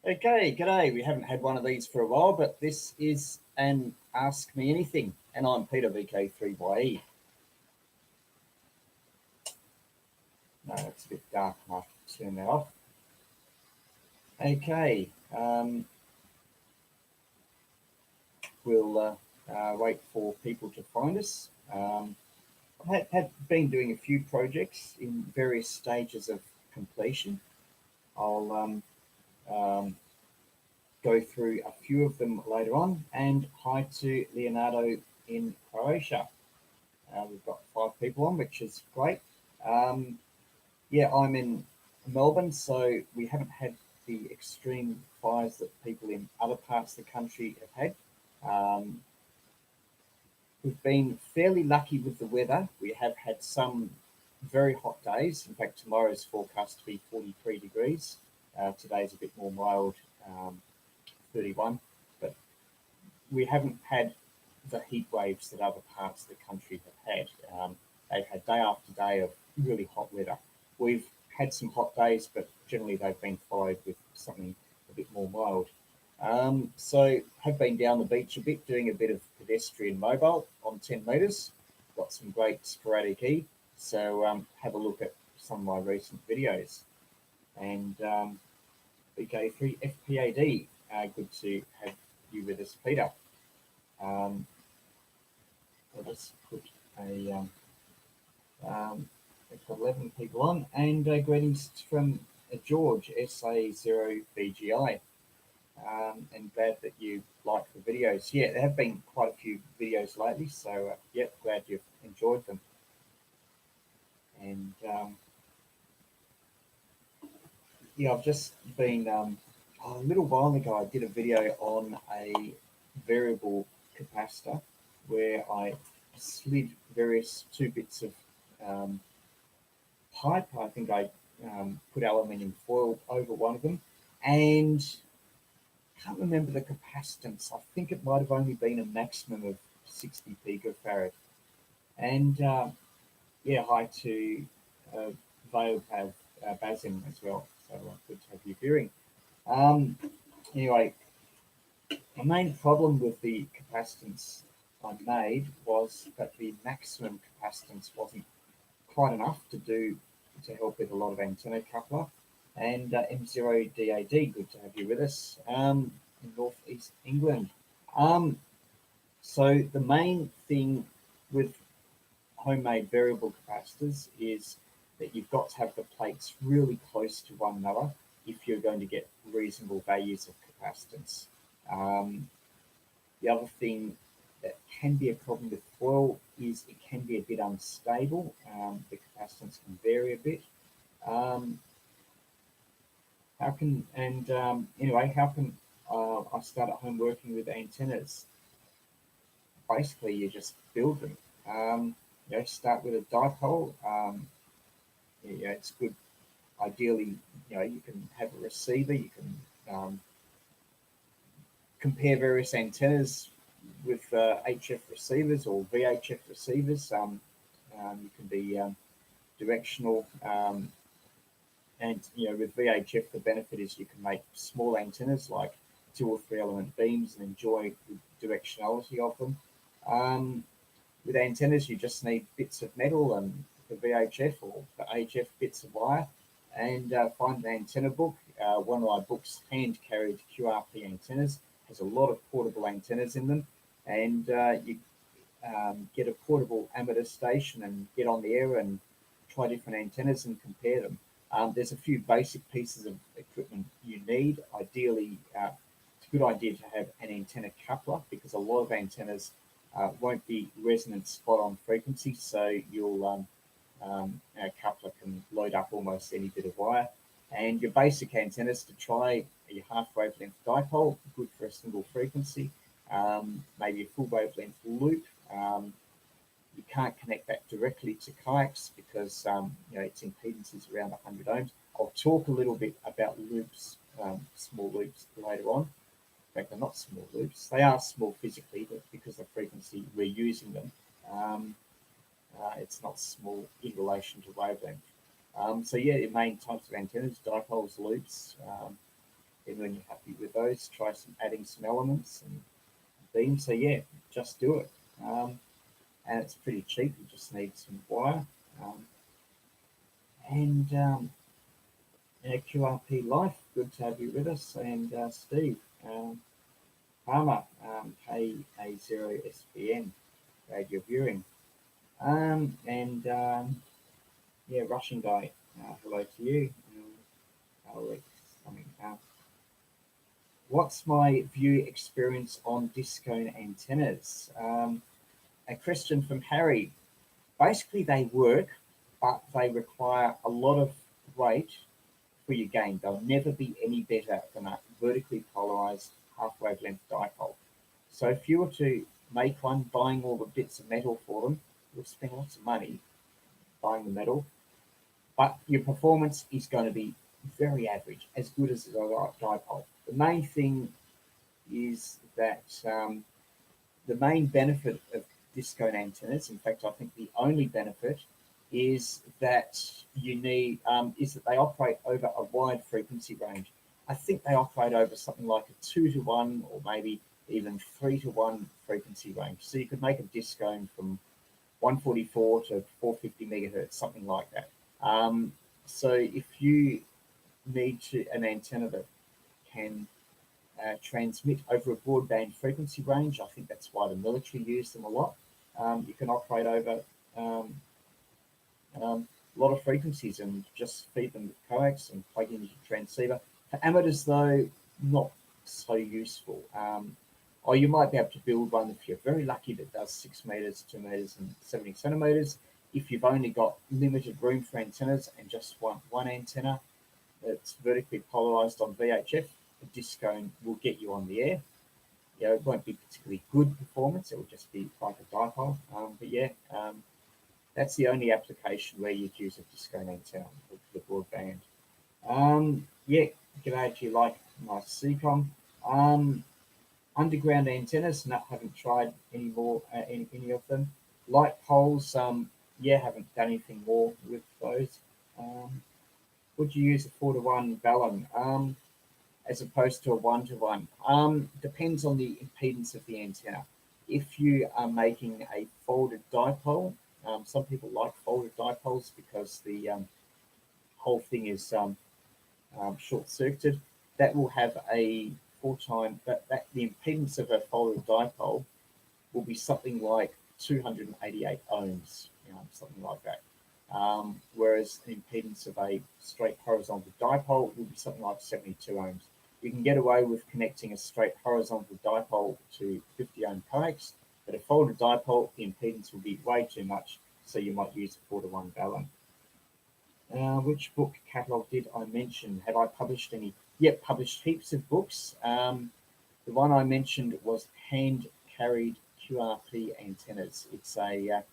Okay, g'day. We haven't had one of these for a while, but this is an Ask Me Anything, and I'm Peter VK3YE. No, it's a bit dark. I have to turn that off. Okay, we'll wait for people to find us. I've been doing a few projects in various stages of completion. I'll go through a few of them later on. And hi to Leonardo in Croatia. We've got 5 people on, which is great. Yeah, I'm in Melbourne, so we haven't had the extreme fires that people in other parts of the country have had. We've been fairly lucky with the weather. We have had some very hot days. In fact, tomorrow's forecast to be 43 degrees. Today's a bit more mild, 31, but we haven't had the heat waves that other parts of the country have had. They've had day after day of really hot weather. We've had some hot days, but generally they've been followed with something a bit more mild. So have been down the beach a bit, doing a bit of pedestrian mobile on 10 metres. Got some great sporadic E. So have a look at some of my recent videos. And VK3 FPAD, good to have you with us, Peter. I'll just put it's 11 people on, and greetings from George, SA0BGI, and glad that you like the videos. Yeah, there have been quite a few videos lately, so yeah, glad you've enjoyed them. And yeah, I've just been, a little while ago, I did a video on a variable capacitor where I slid various 2 bits of pipe. I think I put aluminium foil over one of them, and I can't remember the capacitance. I think it might have only been a maximum of 60 picofarad. And yeah, hi to Vale Basim as well. So good to have you hearing. Anyway, my main problem with the capacitance I made was that the maximum capacitance wasn't quite enough to help with a lot of antenna coupler. And M0DAD, good to have you with us in northeast England. So the main thing with homemade variable capacitors is that you've got to have the plates really close to one another if you're going to get reasonable values of capacitance. The other thing that can be a problem with foil is it can be a bit unstable. The capacitance can vary a bit. Anyway, how can I start at home working with antennas? Basically, you just build them. Start with a dipole. It's good. Ideally, you can have a receiver. You can compare various antennas with HF receivers or VHF receivers. You can be directional, and with VHF, the benefit is you can make small antennas like 2 or 3 element beams and enjoy the directionality of them. With antennas, you just need bits of metal and the VHF or the HF bits of wire, and find an antenna book. One of my books, Hand Carried QRP Antennas, has a lot of portable antennas in them, and you get a portable amateur station and get on the air and try different antennas and compare them. There's a few basic pieces of equipment you need. Ideally, it's a good idea to have an antenna coupler, because a lot of antennas won't be resonant spot on frequency, so your coupler can load up almost any bit of wire. And your basic antennas to try your half wavelength dipole, good for a single frequency, maybe a full wavelength loop. You can't connect that directly to kayaks because its impedance is around 100 ohms. I'll talk a little bit about loops, small loops later on. In fact, they're not small loops. They are small physically, but because of the frequency we're using them, it's not small in relation to wavelength. So yeah, the main types of antennas: dipoles, loops. And when you're happy with those, try adding some elements and beams. So yeah, just do it. And it's pretty cheap. You just need some wire. And QRP Life, good to have you with us. And Steve Palmer, KA0SBN, glad you're viewing. Yeah, Russian guy, hello to you. Alex, what's my view experience on discone antennas? A question from Harry. Basically, they work, but they require a lot of weight for your gain. They'll never be any better than a vertically polarized half-wavelength dipole. So if you were to make one, buying all the bits of metal for them, you'll spend lots of money buying the metal, but your performance is going to be very average, as good as a dipole. The main thing is that the main benefit of discone antennas, in fact, I think the only benefit, is that you need is that they operate over a wide frequency range. I think they operate over something like a 2-to-1 or maybe even 3-to-1 frequency range. So you could make a discone from 144 to 450 megahertz, something like that. So if you need an antenna that can transmit over a broadband frequency range, I think that's why the military use them a lot. You can operate over a lot of frequencies and just feed them with coax and plug in your transceiver. For amateurs, though, not so useful. Or you might be able to build one if you're very lucky that does 6 meters, 2 meters, and 70 centimeters. If you've only got limited room for antennas and just want one antenna that's vertically polarized on VHF, a discone will get you on the air. You know, it won't be particularly good performance. It will just be like a dipole. But yeah, that's the only application where you'd use a discone antenna for the broadband. Yeah, glad you like my CCOM. Underground antennas, no, haven't tried any more, any of them. Light poles, yeah, haven't done anything more with those. Would you use a 4-to-1 balun as opposed to a 1-to-1? Depends on the impedance of the antenna. If you are making a folded dipole, some people like folded dipoles because the whole thing is short-circuited. That will have a the impedance of a folded dipole will be something like 288 ohms, something like that. Whereas an impedance of a straight horizontal dipole will be something like 72 ohms. You can get away with connecting a straight horizontal dipole to 50 ohm coax, but a folded dipole, the impedance will be way too much, so you might use a 4-to-1 balun. Which book catalogue did I mention? Have I published any? Yep, published heaps of books. The one I mentioned was hand-carried QRP antennas. It's you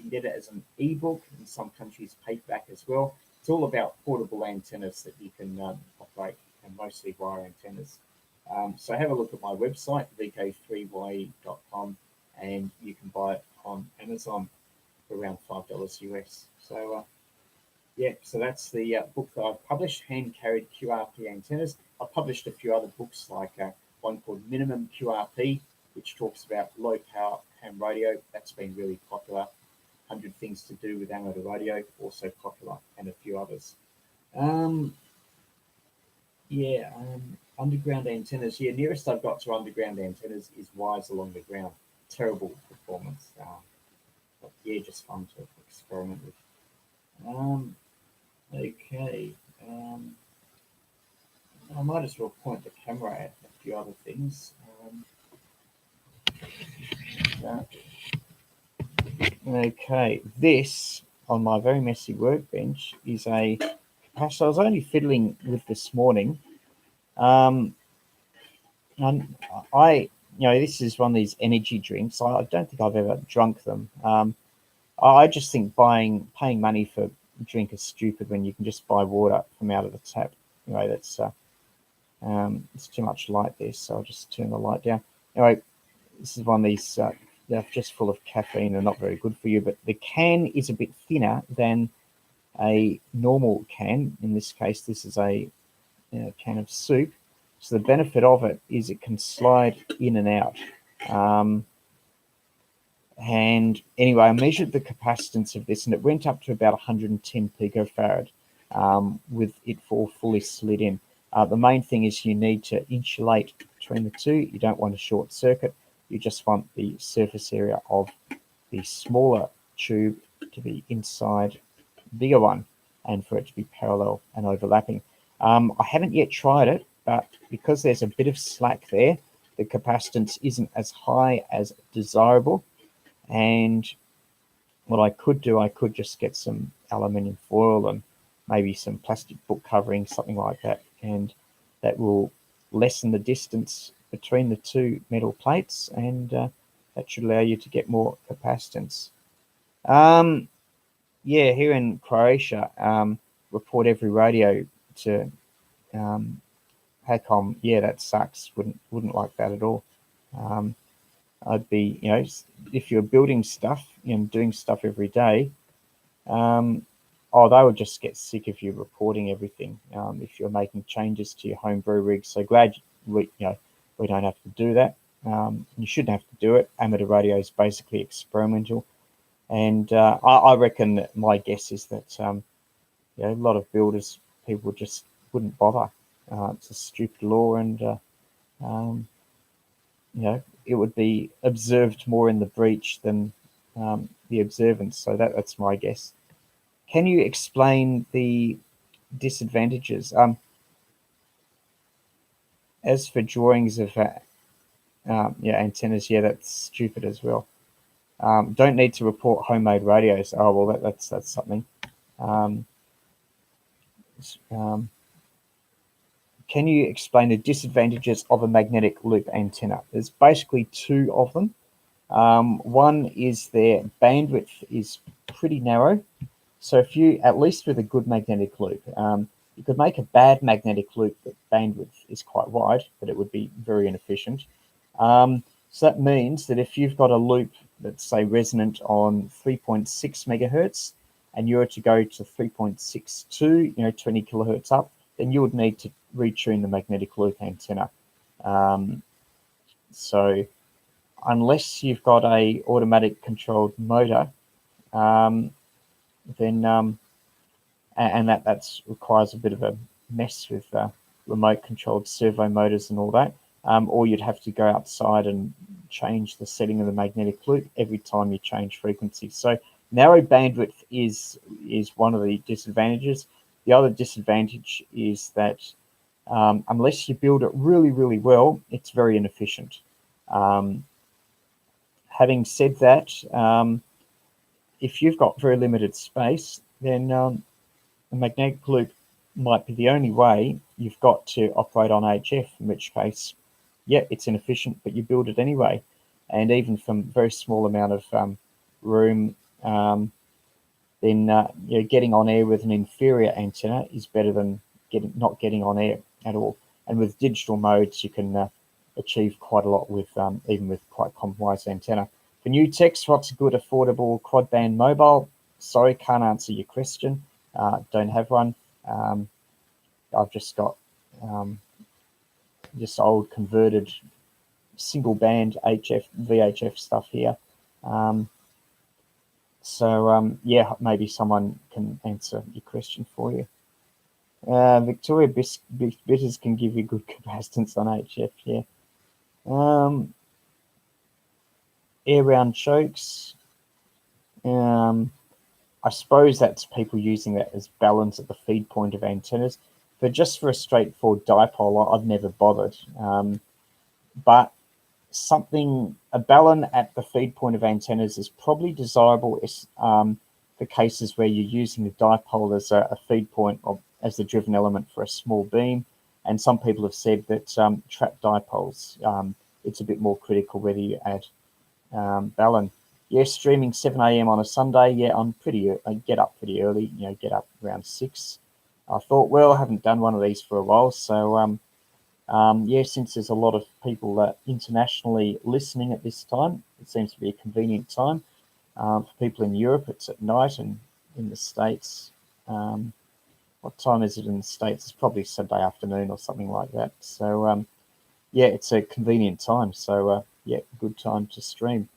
can get it as an ebook, in some countries paperback as well. It's all about portable antennas that you can operate, and mostly wire antennas. So have a look at my website, VK3YE.com, and you can buy it on Amazon for around $5 US. So yeah, so that's the book that I've published, hand-carried QRP antennas. I've published a few other books, like one called Minimum QRP, which talks about low-power ham radio. That's been really popular. 100 Things to Do with Amateur Radio, also popular, and a few others. Underground antennas. Yeah, nearest I've got to underground antennas is wires along the ground. Terrible performance. But yeah, just fun to experiment with. Okay. I might as well point the camera at a few other things. Okay, this on my very messy workbench is a capacitor I was only fiddling with this morning. And this is one of these energy drinks. I don't think I've ever drunk them. I just think paying money for a drink is stupid when you can just buy water from out of the tap. Anyway, that's it's too much light there, so I'll just turn the light down. Anyway, this is one of these. They're just full of caffeine. They're not very good for you, but the can is a bit thinner than a normal can. In this case, this is a can of soup. So the benefit of it is it can slide in and out. And anyway, I measured the capacitance of this, and it went up to about 110 picofarad with it all fully slid in. The main thing is you need to insulate between the two. You don't want a short circuit. You just want the surface area of the smaller tube to be inside the bigger one, and for it to be parallel and overlapping. I haven't yet tried it, but because there's a bit of slack there, the capacitance isn't as high as desirable. And what I could do, I could just get some aluminium foil and maybe some plastic book covering, something like that, and that will lessen the distance between the two metal plates, and that should allow you to get more capacitance. Yeah, here in Croatia, report every radio to HACOM. Yeah, that sucks. Wouldn't like that at all. I'd be, if you're building stuff and doing stuff every day, they would just get sick of you reporting everything. If you're making changes to your home brew rig, so glad we don't have to do that. You shouldn't have to do it. Amateur radio is basically experimental, and I reckon that my guess is that a lot of builders, people just wouldn't bother. It's a stupid law, and it would be observed more in the breach than the observance. So that's my guess. Can you explain the disadvantages? As for drawings of antennas, that's stupid as well. Don't need to report homemade radios. Oh well, that's something. Can you explain the disadvantages of a magnetic loop antenna? There's basically two of them. One is their bandwidth is pretty narrow. So if you, at least with a good magnetic loop, you could make a bad magnetic loop that bandwidth is quite wide, but it would be very inefficient. So that means that if you've got a loop that's, say, resonant on 3.6 megahertz, and you were to go to 3.62, 20 kilohertz up, then you would need to retune the magnetic loop antenna. So unless you've got a automatic controlled motor, then and that requires a bit of a mess with remote controlled servo motors and all that, or you'd have to go outside and change the setting of the magnetic loop every time you change frequency. So narrow bandwidth is one of the disadvantages. The other disadvantage is that unless you build it really, really well, it's very inefficient. Having said that, if you've got very limited space, then a magnetic loop might be the only way you've got to operate on HF, in which case, it's inefficient, but you build it anyway. And even from a very small amount of room, then getting on air with an inferior antenna is better than not getting on air at all. And with digital modes, you can achieve quite a lot with even with quite compromised antenna. For new techs, what's a good affordable quad band mobile? Sorry, can't answer your question. Don't have one. I've just got just old converted single band HF, VHF stuff here. Maybe someone can answer your question for you. Victoria Bitters can give you good capacitance on HF, air round chokes. I suppose that's people using that as balance at the feed point of antennas. But just for a straightforward dipole, I've never bothered. But a balun at the feed point of antennas is probably desirable for cases where you're using the dipole as a feed point or as the driven element for a small beam. And some people have said that trapped dipoles, it's a bit more critical whether you add balun. Yes, streaming 7 a.m. on a Sunday. I get up pretty early, get up around 6. I thought, well, I haven't done one of these for a while. So, since there's a lot of people internationally listening at this time, it seems to be a convenient time. For people in Europe, it's at night, and in the States, what time is it in the States? It's probably Sunday afternoon or something like that. So yeah, it's a convenient time. So yeah, good time to stream.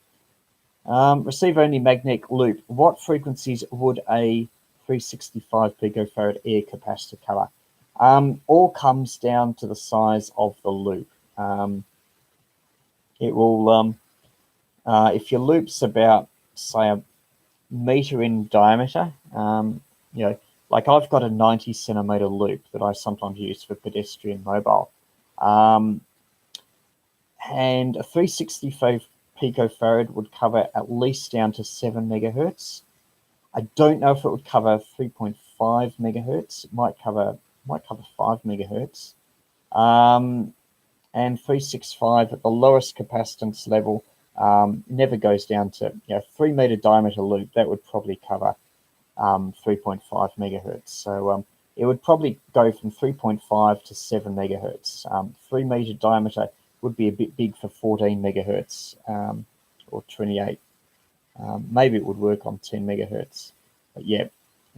Receive only magnetic loop. What frequencies would a 365 picofarad air capacitor cover? All comes down to the size of the loop. It will, if your loop's about, say, a meter in diameter, you know, like I've got a 90 centimeter loop that I sometimes use for pedestrian mobile. And a 365 picofarad would cover at least down to 7 megahertz. I don't know if it would cover 3.5 megahertz. It might cover 5 megahertz. And 365 at the lowest capacitance level never goes down to 3 meter diameter loop. That would probably cover 3.5 megahertz. So it would probably go from 3.5 to 7 megahertz. 3 meter diameter would be a bit big for 14 megahertz or 28. Maybe it would work on 10 megahertz, but yeah,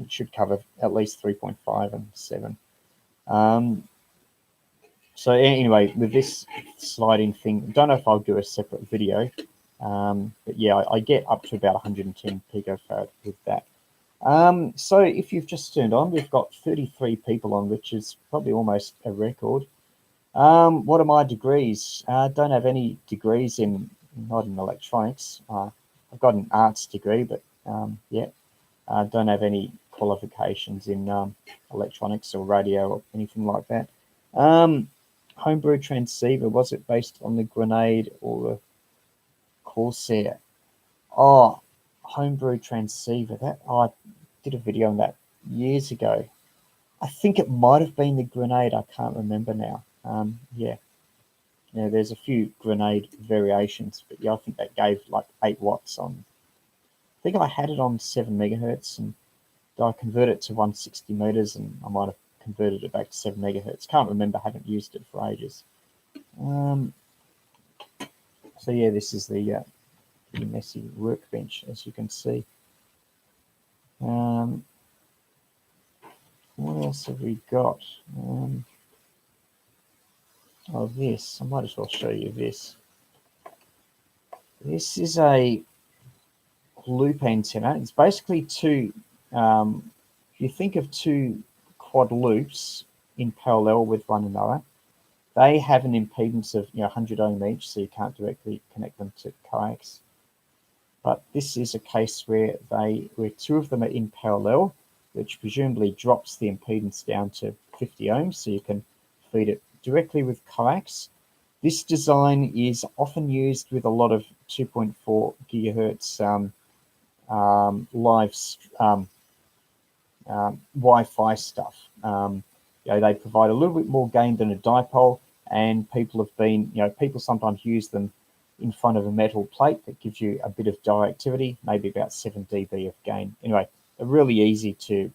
it should cover at least 3.5 and 7. So anyway, with this sliding thing, I don't know if I'll do a separate video, but yeah, I get up to about 110 picofarad with that. So if you've just turned on, we've got 33 people on, which is probably almost a record. What are my degrees? I don't have any degrees not in electronics. I've got an arts degree, but yeah, I don't have any qualifications in electronics or radio or anything like that. Homebrew transceiver, was it based on the Grenade or the Corsair? Oh, homebrew transceiver, I did a video on that years ago. I think it might have been the Grenade, I can't remember now. Yeah, there's a few Grenade variations, but yeah, I think that gave like 8 watts on. I think I had it on 7 megahertz, and I converted it to 160 meters, and I might have converted it back to 7 megahertz. Can't remember, haven't used it for ages. So yeah, this is the messy workbench, as you can see. What else have we got? This. I might as well show you this. This is a loop antenna. It's basically two, if you think of two quad loops in parallel with one another, they have an impedance of 100 ohm each, so you can't directly connect them to coax. But this is a case where two of them are in parallel, which presumably drops the impedance down to 50 ohms, so you can feed it directly with coax. This design is often used with a lot of 2.4 gigahertz live Wi-Fi stuff. They provide a little bit more gain than a dipole, and people have been, people sometimes use them in front of a metal plate that gives you a bit of directivity, maybe about 7 dB of gain. Anyway, they're really easy to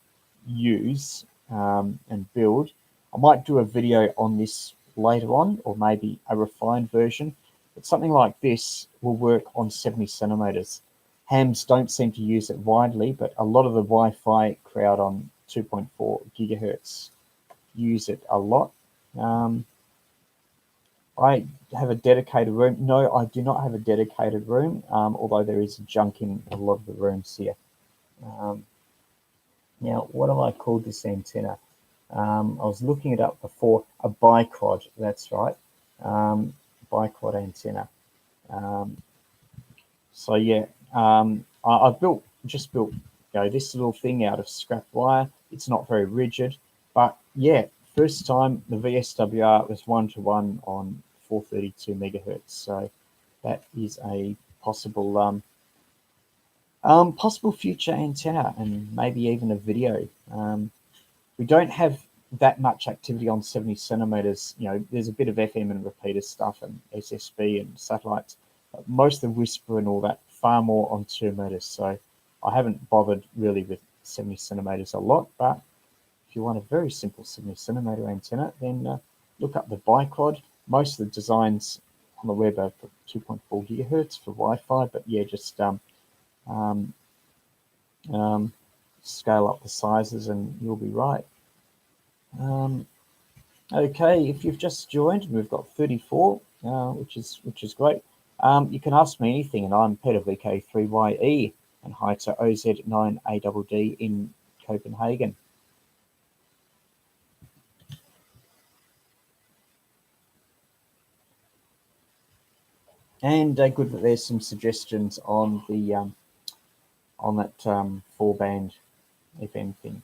use and build. I might do a video on this later on, or maybe a refined version, but something like this will work on 70 centimeters. Hams don't seem to use it widely, but a lot of the Wi-Fi crowd on 2.4 gigahertz use it a lot. I have a dedicated room. No, I do not have a dedicated room, although there is junk in a lot of the rooms here. Now, what have I called this antenna? I was looking it up before. A biquad, that's right. Biquad antenna. So yeah, I've just built this little thing out of scrap wire. It's not very rigid, but yeah, first time the VSWR was 1-to-1 on 432 megahertz. So that is a possible possible future antenna, and maybe even a video. We don't have that much activity on 70 centimeters. There's a bit of FM and repeater stuff and SSB and satellites, but most of the whisper and all that far more on 2 meters. So I haven't bothered really with 70 centimeters a lot, but if you want a very simple 70 centimeter antenna, then look up the biquad. Most of the designs on the web are for 2.4 gigahertz for Wi-Fi, but yeah, just scale up the sizes and you'll be right. Okay, if you've just joined, we've got 34, which is great. You can ask me anything, and I'm Peter VK3YE, and hi to OZ9ADD in Copenhagen. And good that there's some suggestions on the on that 4-band, if anything.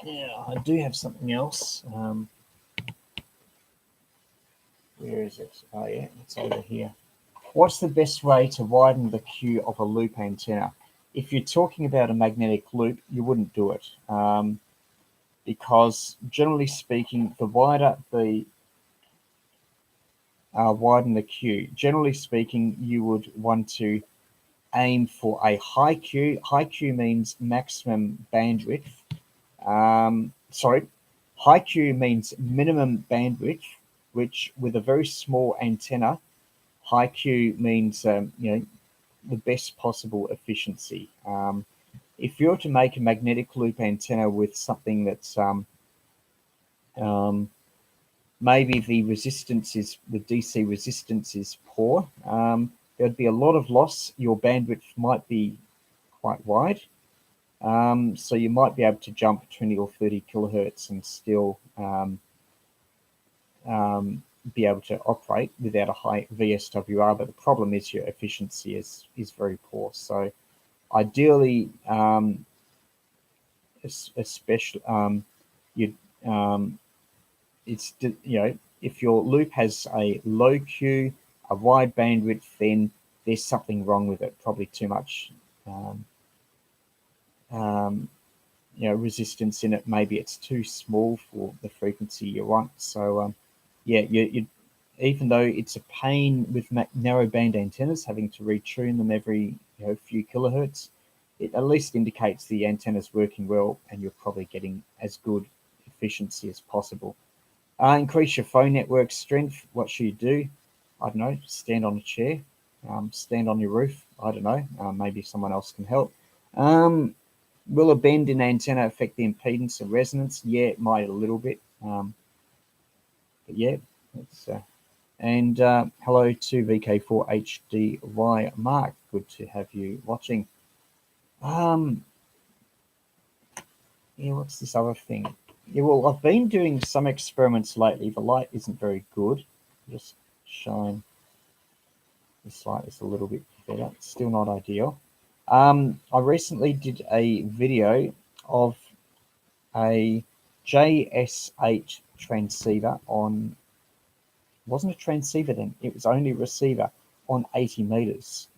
Yeah, I do have something else. Where is it? Oh yeah, it's over here. What's the best way to widen the Q of a loop antenna? If you're talking about a magnetic loop, you wouldn't do it, because generally speaking, the wider the widen the Q. Generally speaking, you would want to aim for a high Q. High Q means maximum bandwidth. High Q means minimum bandwidth, which with a very small antenna, high Q means the best possible efficiency. If you're to make a magnetic loop antenna with something that's maybe the DC resistance is poor, there'd be a lot of loss. Your bandwidth might be quite wide. So you might be able to jump 20 or 30 kilohertz and still be able to operate without a high VSWR. But the problem is your efficiency is very poor. So ideally, especially it's if your loop has a low Q, a wide bandwidth, then there's something wrong with it. Probably too much resistance in it. Maybe it's too small for the frequency you want. So yeah, you even though it's a pain with narrow band antennas having to retune them every few kilohertz, it at least indicates the antenna's working well and you're probably getting as good efficiency as possible. Increase your phone network strength. What should you do? I don't know, stand on a chair, stand on your roof. I don't know, maybe someone else can help. Will a bend in antenna affect the impedance and resonance? Yeah, it might a little bit. But yeah, it's and hello to VK4HDY Mark. Good to have you watching. Yeah, what's this other thing? Yeah, well, I've been doing some experiments lately. The light isn't very good. Just shine this light is a little bit better. It's still not ideal. I recently did a video of a JS8 transceiver on, wasn't a transceiver then, it was only a receiver on 80 meters.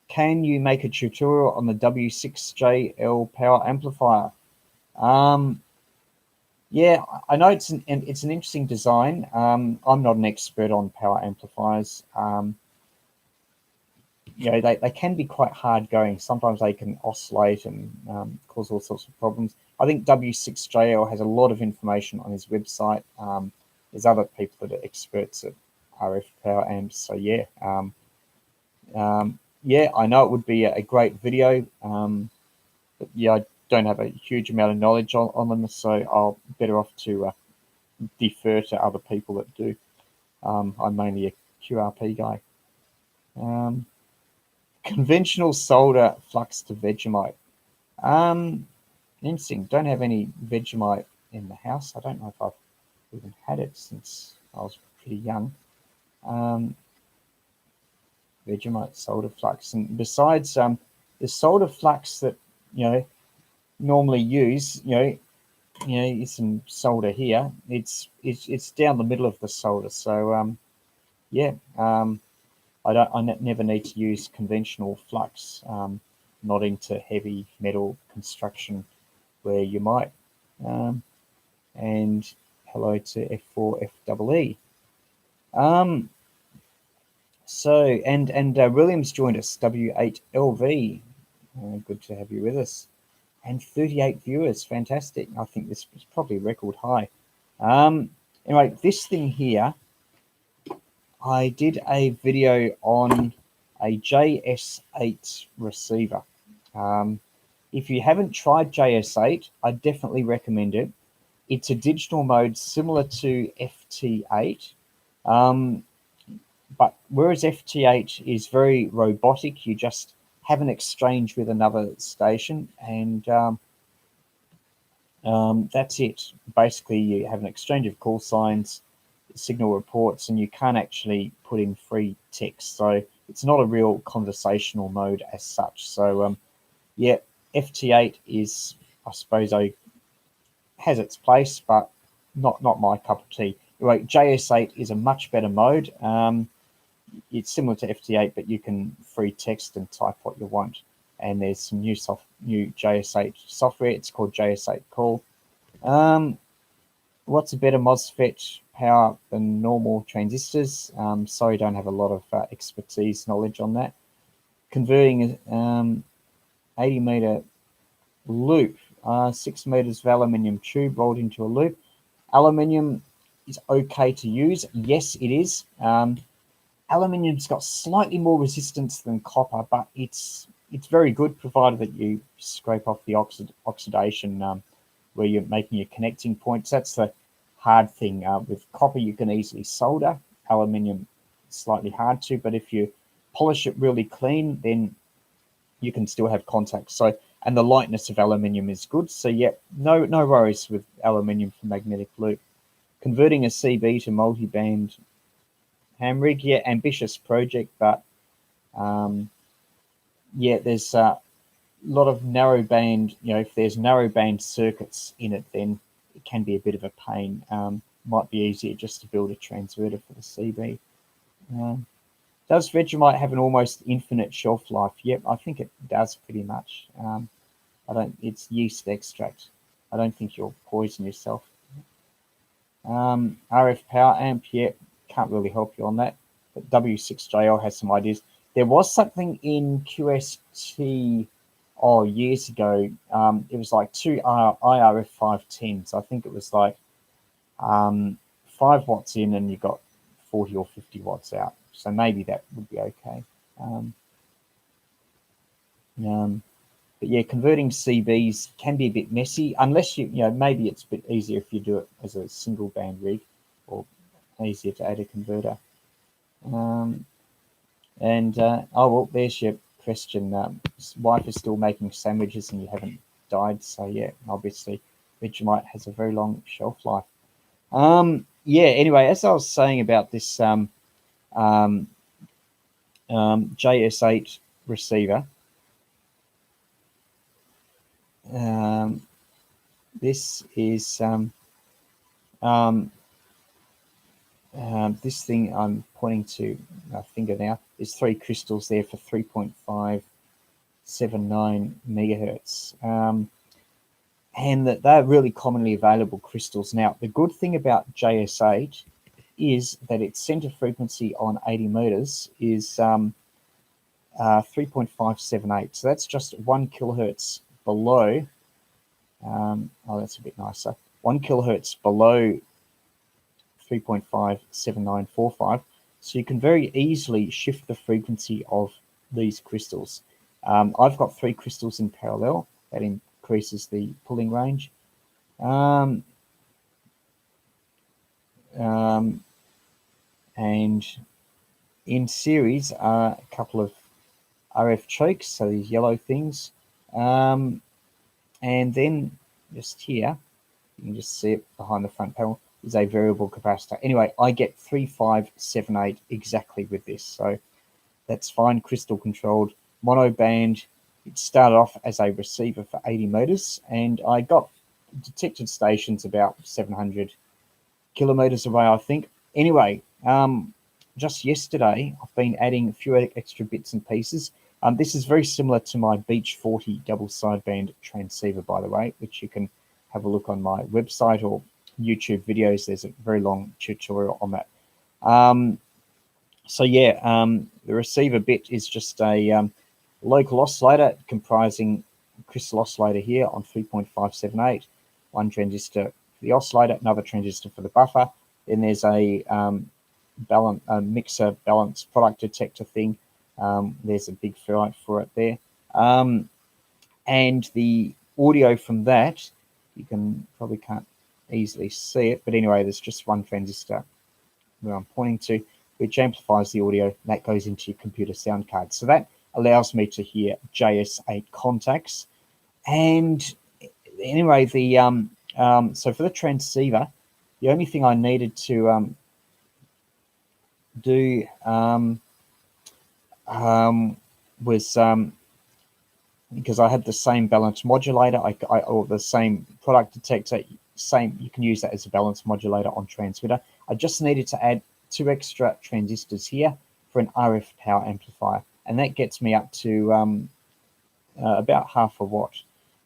Can you make a tutorial on the W6JL power amplifier? Yeah, I know it's an interesting design. I'm not an expert on power amplifiers. They can be quite hard going. Sometimes they can oscillate and cause all sorts of problems. I think W6JL has a lot of information on his website. There's other people that are experts at RF power amps. So yeah, yeah, I know it would be a great video, but yeah, I don't have a huge amount of knowledge on them, so I'll better off to defer to other people that do. I'm mainly a QRP guy. Conventional solder flux to Vegemite. Interesting. Don't have any Vegemite in the house. I don't know if I've even had it since I was pretty young. Vegemite solder flux, and besides the solder flux that normally use, some solder here. It's down the middle of the solder, so yeah. I never need to use conventional flux. Not into heavy metal construction where you might. And hello to F4FEE. So and Williams joined us, W8LV. Good to have you with us. And 38 viewers, fantastic. I think this was probably a record high. Anyway, this thing here, I did a video on a JS8 receiver. If you haven't tried JS8, I definitely recommend it. It's a digital mode similar to FT8, but whereas FT8 is very robotic, you just have an exchange with another station, and that's it. Basically, you have an exchange of call signs, signal reports, and you can't actually put in free text. So it's not a real conversational mode as such. So yeah, FT8 is, I suppose, has its place, but not my cup of tea. Anyway, JS8 is a much better mode. It's similar to FT8, but you can free text and type what you want. And there's some new JS8 software. It's called JS8 Call. What's a better MOSFET power than normal transistors? Sorry, don't have a lot of expertise, knowledge on that. Converting 80 meter loop, 6 meters of aluminium tube rolled into a loop. Aluminium is okay to use. Yes, it is. Aluminium's got slightly more resistance than copper, but it's very good, provided that you scrape off the oxidation where you're making your connecting points. That's the hard thing. With copper, you can easily solder. Aluminium, slightly hard to, but if you polish it really clean, then you can still have contacts. So, and the lightness of aluminium is good. So yeah, no worries with aluminium for magnetic loop. Converting a CB to multi-band ham rig, yeah, ambitious project, but yeah, there's a lot of narrow band. You know, if there's narrow band circuits in it, then it can be a bit of a pain. Might be easier just to build a transverter for the CB. Does Vegemite have an almost infinite shelf life? Yep, I think it does pretty much. It's yeast extract. I don't think you'll poison yourself. RF power amp, yeah, can't really help you on that. But W6JL has some ideas. There was something in QST years ago. It was like two IRF 510s. I think it was like 5 watts in and you got 40 or 50 watts out. So maybe that would be okay. But yeah, converting CBs can be a bit messy unless maybe it's a bit easier if you do it as a single band rig, or easier to add a converter. Oh well, there's your question. Wife is still making sandwiches and you haven't died, so yeah, obviously Vegemite has a very long shelf life. Yeah, anyway, as I was saying about this JS8 receiver, this is this thing I'm pointing to my finger now. There's 3 crystals there for 3.579 megahertz. And that they're really commonly available crystals. Now, the good thing about JS8 is that its center frequency on 80 meters is 3.578. So that's just 1 kilohertz below. That's a bit nicer. 1 kilohertz below 3.57945. So you can very easily shift the frequency of these crystals. I've got 3 crystals in parallel. That increases the pulling range. And in series are a couple of RF chokes, so these yellow things. And then just here, you can just see it behind the front panel, is a variable capacitor. Anyway, I get 3578 exactly with this, so that's fine. Crystal controlled, mono band. It started off as a receiver for 80 meters, and I got detected stations about 700 kilometers away, I think. Anyway, just yesterday, I've been adding a few extra bits and pieces. This is very similar to my Beach 40 double sideband transceiver, by the way, which you can have a look on my website or YouTube videos. There's a very long tutorial on that. So yeah, the receiver bit is just a local oscillator comprising crystal oscillator here on 3.578, 1 transistor for the oscillator, another transistor for the buffer. Then there's a mixer balance product detector thing There's a big ferrite for it there. And the audio from that, you probably can't easily see it, but anyway, there's just one transistor where I'm pointing to, which amplifies the audio. That goes into your computer sound card. So that allows me to hear JS8 contacts. And anyway, so for the transceiver, the only thing I needed to do was because I had the same balance modulator, or the same product detector, you can use that as a balance modulator on transmitter. I just needed to add 2 extra transistors here for an RF power amplifier, and that gets me up to about half a watt.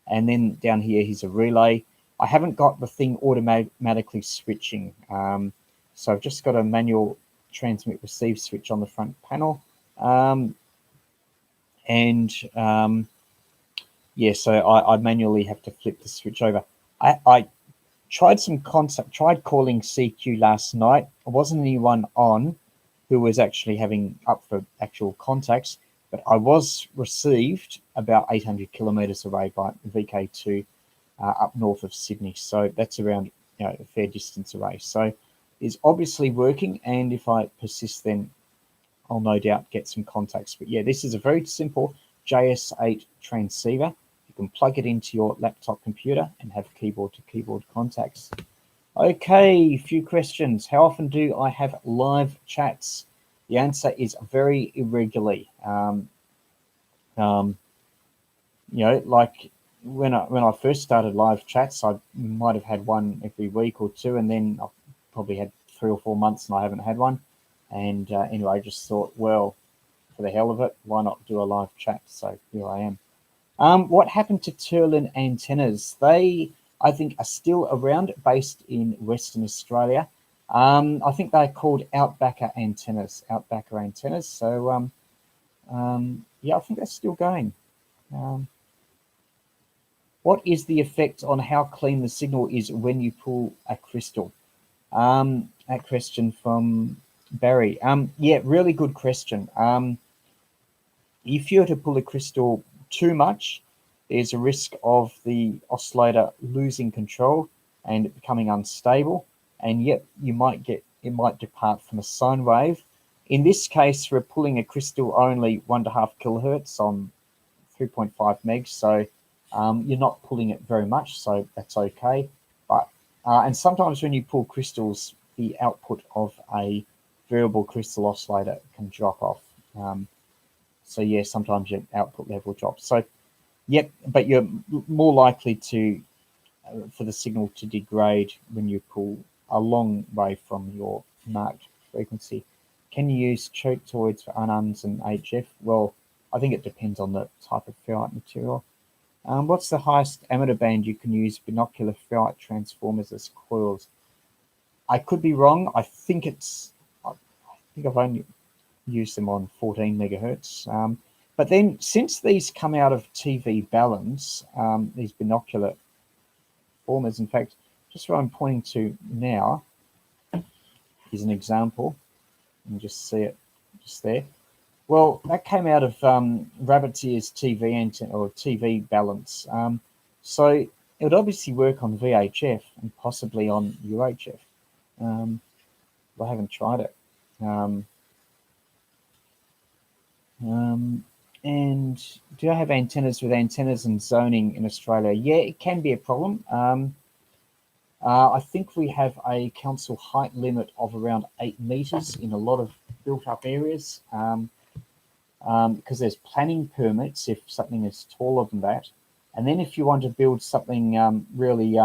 And then down here, here's a relay. I haven't got the thing automatically switching, so I've just got a manual transmit receive switch on the front panel, yeah, so I manually have to flip the switch over. I tried calling CQ last night. There wasn't anyone on who was actually having up for actual contacts, but I was received about 800 kilometers away by VK2 up north of Sydney. So that's around a fair distance away. So it's obviously working, and if I persist, then I'll no doubt get some contacts. But yeah, this is a very simple JS8 transceiver. You can plug it into your laptop computer and have keyboard-to-keyboard contacts. Okay, a few questions. How often do I have live chats? The answer is very irregularly. Like when I first started live chats, I might have had one every week or two, and then I probably had 3 or 4 months and I haven't had one. And anyway, I just thought, well, for the hell of it, why not do a live chat? So here I am. What happened to Turlin antennas? They, I think, are still around, based in Western Australia. I think they're called Outbacker antennas. So, yeah, I think that's still going. What is the effect on how clean the signal is when you pull a crystal? That question from Barry. Yeah, really good question. If you were to pull a crystal too much, there's a risk of the oscillator losing control and it becoming unstable, and yet it might depart from a sine wave. In this case, we're pulling a crystal only 1.5 kilohertz on 3.5 megs, so you're not pulling it very much, so that's okay. But and sometimes when you pull crystals, the output of a variable crystal oscillator can drop off. So yeah, sometimes your output level drops. So yep, but you're more likely to for the signal to degrade when you pull a long way from your marked frequency. Can you use choke-toids for ununs and HF? Well, I think it depends on the type of ferrite material. What's the highest emitter band you can use binocular ferrite transformers as coils? I could be wrong. I think I've only used them on 14 megahertz. But then, since these come out of TV balance, these binocular formers, in fact, just what I'm pointing to now is an example. You can just see it just there. Well, that came out of Rabbit's Ears TV antenna, or TV balance. So it would obviously work on VHF and possibly on UHF. I haven't tried it. And do I have antennas with antennas and zoning in Australia? Yeah, it can be a problem. I think we have a council height limit of around 8 meters in a lot of built-up areas, because there's planning permits if something is taller than that. And then if you want to build something really,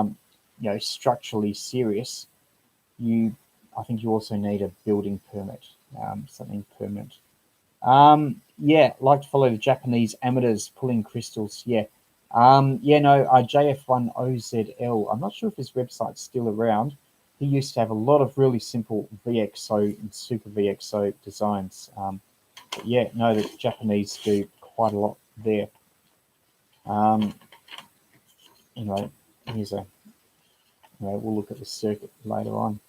structurally serious, I think you also need a building permit, something permanent. Yeah, like to follow the Japanese amateurs pulling crystals. Yeah. JF1OZL. I'm not sure if his website's still around. He used to have a lot of really simple VXO and super VXO designs. But yeah, no, the Japanese do quite a lot there. We'll look at the circuit later on.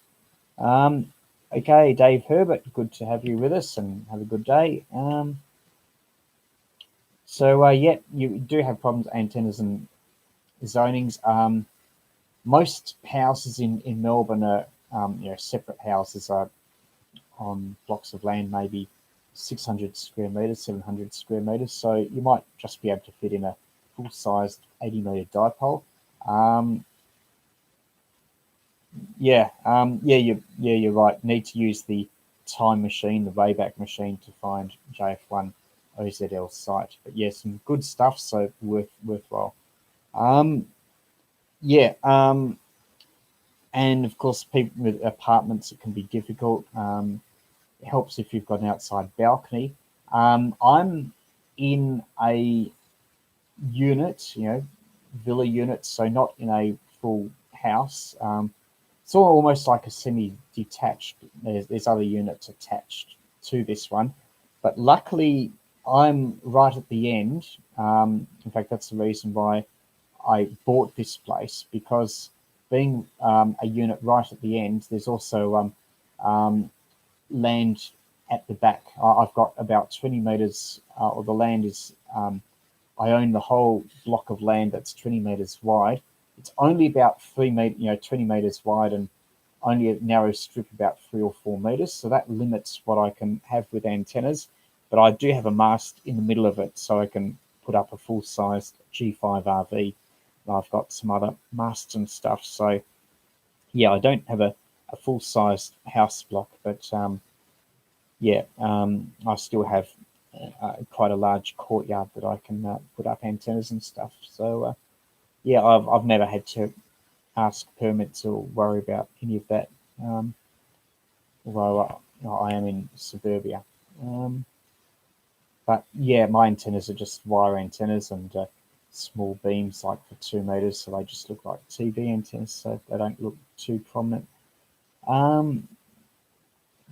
Okay, Dave Herbert, good to have you with us, and have a good day. So yeah, you do have problems with antennas and zonings. Most houses in Melbourne are separate houses are on blocks of land, maybe 600 square meters, 700 square meters. So you might just be able to fit in a full-sized 80-meter dipole. You're right. Need to use the time machine, the Wayback Machine, to find JF1 OZL site. But yeah, some good stuff. So worthwhile. And of course, people with apartments, it can be difficult. It helps if you've got an outside balcony. I'm in a unit, villa unit, so not in a full house. It's almost like a semi-detached. There's other units attached to this one, but luckily I'm right at the end. In fact, that's the reason why I bought this place, because being a unit right at the end, there's also land at the back. I've got about 20 meters, or the land is, I own the whole block of land that's 20 meters wide. It's only about 20 meters wide, and only a narrow strip about 3 or 4 meters. So that limits what I can have with antennas. But I do have a mast in the middle of it, so I can put up a full-sized G5 RV. I've got some other masts and stuff. So yeah, I don't have a full-sized house block, but I still have quite a large courtyard that I can put up antennas and stuff. So I've never had to ask permits or worry about any of that, although I am in suburbia. But yeah, my antennas are just wire antennas and small beams, like for 2 meters, so they just look like TV antennas, so they don't look too prominent.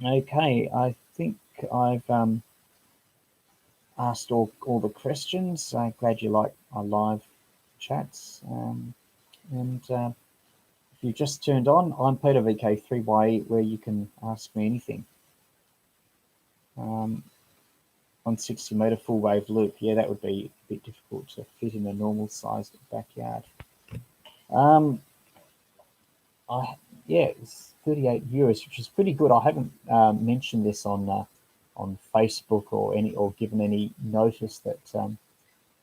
Okay, I think I've asked all the questions. I'm glad you like our live chats. And if you just turned on, I'm Peter VK3YE, where you can ask me anything. On 60-meter full wave loop, yeah, that would be a bit difficult to fit in a normal sized backyard. It's 38 viewers, which is pretty good. I haven't mentioned this on Facebook or given any notice that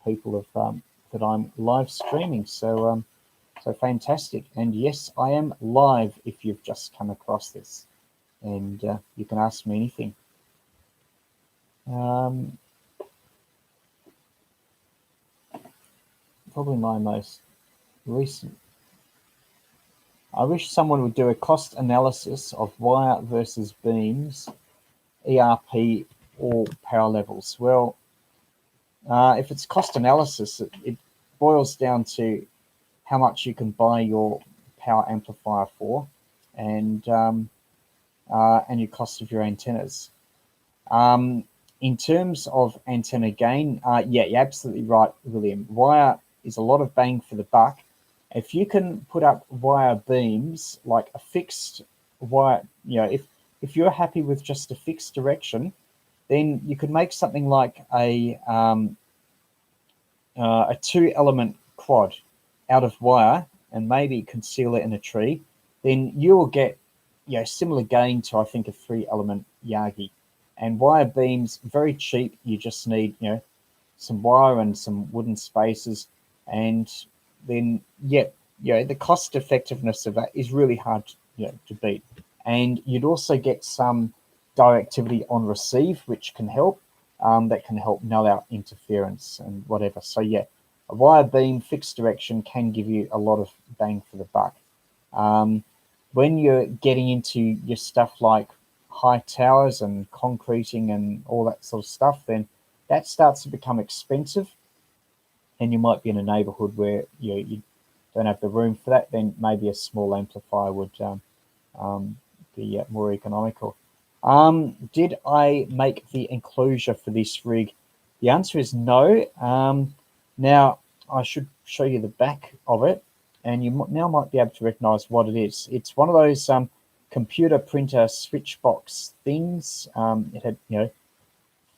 people have that I'm live streaming. So fantastic. And yes, I am live if you've just come across this, and you can ask me anything. Probably my most recent. I wish someone would do a cost analysis of wire versus beams, ERP, or power levels. Well, if it's cost analysis, it boils down to how much you can buy your power amplifier for, and your cost of your antennas. In terms of antenna gain, you're absolutely right, William. Wire is a lot of bang for the buck. If you can put up wire beams, like a fixed wire, if you're happy with just a fixed direction, then you could make something like a 2-element quad out of wire and maybe conceal it in a tree. Then you will get similar gain to, I think, a 3-element Yagi. And wire beams, very cheap. You just need some wire and some wooden spaces, and then the cost effectiveness of that is really hard to beat. And you'd also get some directivity on receive, which can help. That can help null out interference and whatever. So yeah, a wire beam fixed direction can give you a lot of bang for the buck. When you're getting into your stuff like high towers and concreting and all that sort of stuff, then that starts to become expensive, and you might be in a neighborhood where you don't have the room for that. Then maybe a small amplifier would be more economical. Did I make the enclosure for this rig? The answer is no. Now I should show you the back of it, and you now might be able to recognize what it is. It's one of those computer printer switch box things. It had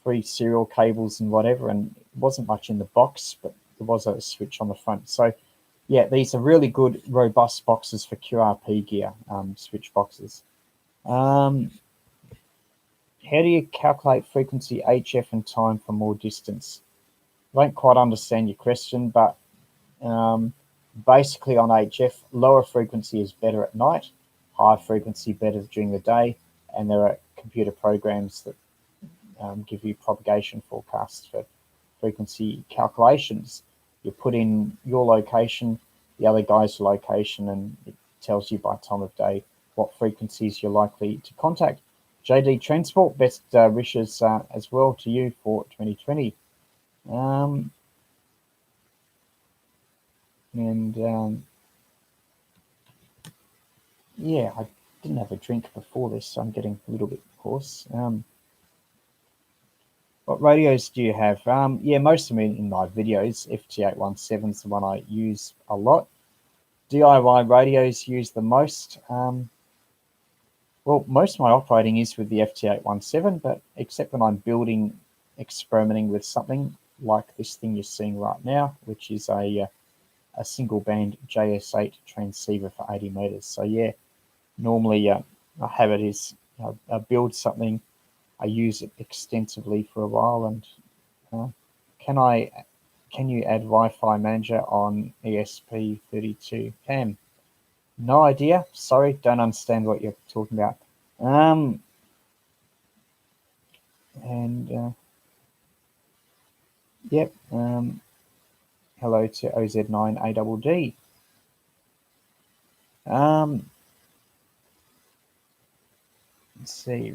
3 serial cables and whatever, and it wasn't much in the box, but there was a switch on the front. So yeah, these are really good, robust boxes for QRP gear, switch boxes. How do you calculate frequency, HF, and time for more distance? I don't quite understand your question, but basically on HF, lower frequency is better at night, higher frequency better during the day, and there are computer programs that give you propagation forecasts for frequency calculations. You put in your location, the other guy's location, and it tells you by time of day what frequencies you're likely to contact. JD Transport, best wishes as well to you for 2020. Yeah, I didn't have a drink before this, so I'm getting a little bit hoarse. What radios do you have? Yeah, most of them in my videos. FT817 is the one I use a lot. DIY radios use the most. Well, most of my operating is with the FT817, but except when I'm building, experimenting with something like this thing you're seeing right now, which is a single band JS8 transceiver for 80 meters. So yeah, normally I have it is I build something, I use it extensively for a while, and can you add Wi-Fi manager on ESP32 PAM? No idea. Sorry, don't understand what you're talking about. Yep. Hello to OZ9ADD. Let's see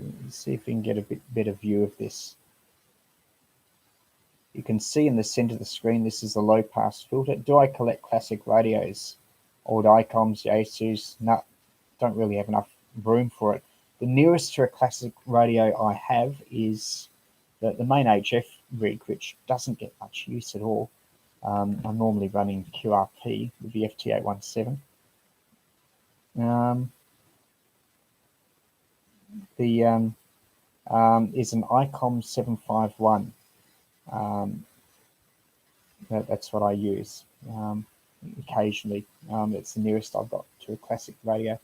if we can get a bit better view of this. You can see in the center of the screen, this is a low pass filter. Do I collect classic radios? Old ICOMs, Yaesus? No, don't really have enough room for it. The nearest to a classic radio I have is the main HF rig, which doesn't get much use at all. I'm normally running QRP with the FT817. Is an ICOM 751. That's what I use occasionally. It's the nearest I've got to a classic radio.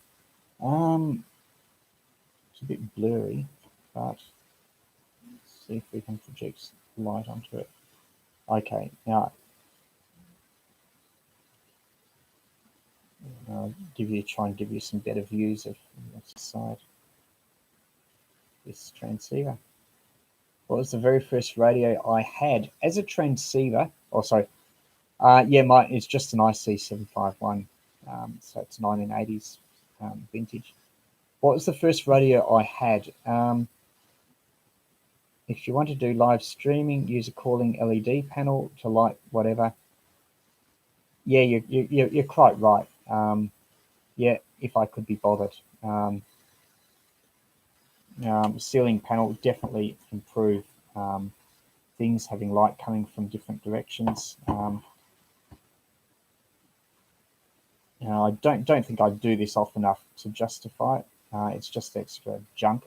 It's a bit blurry, but let's see if we can project light onto it. Okay, now I'll try and give you some better views of the side. This transceiver. What was the very first radio I had as a transceiver? Oh, sorry. Yeah, it's just an IC751. So it's 1980s vintage. What was the first radio I had? If you want to do live streaming, use a calling LED panel to light whatever. Yeah, you're quite right. Yeah, if I could be bothered. Ceiling panel definitely improve things, having light coming from different directions. I don't think I do this often enough to justify it. It's just extra junk,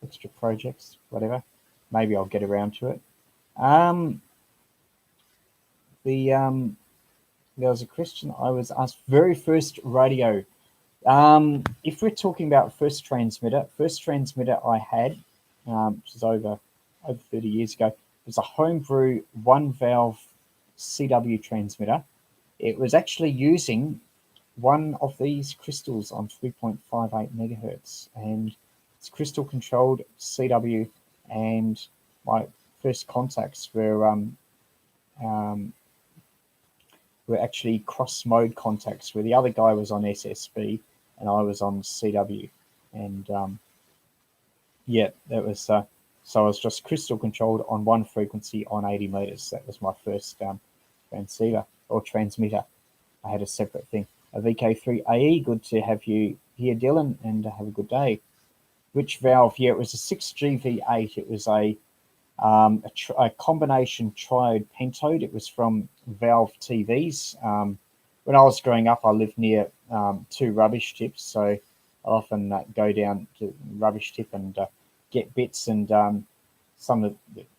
extra projects, whatever. Maybe I'll get around to it. There was a question I was asked. Very first radio. If we're talking about first transmitter I had, which is over 30 years ago, was a homebrew 1-valve CW transmitter. It was actually using one of these crystals on 3.58 megahertz, and it's crystal controlled CW. And my first contacts were actually cross mode contacts, where the other guy was on SSB and I was on CW, and yeah, that was so I was just crystal controlled on one frequency on 80 meters. That was my first transceiver or transmitter. I had a separate thing. A VK3YE, good to have you here, Dylan, and have a good day. Which valve? Yeah, it was a 6GV8. It was a combination triode pentode. It was from Valve TVs. When I was growing up, I lived near 2 rubbish tips, so I often go down to rubbish tip and get bits. And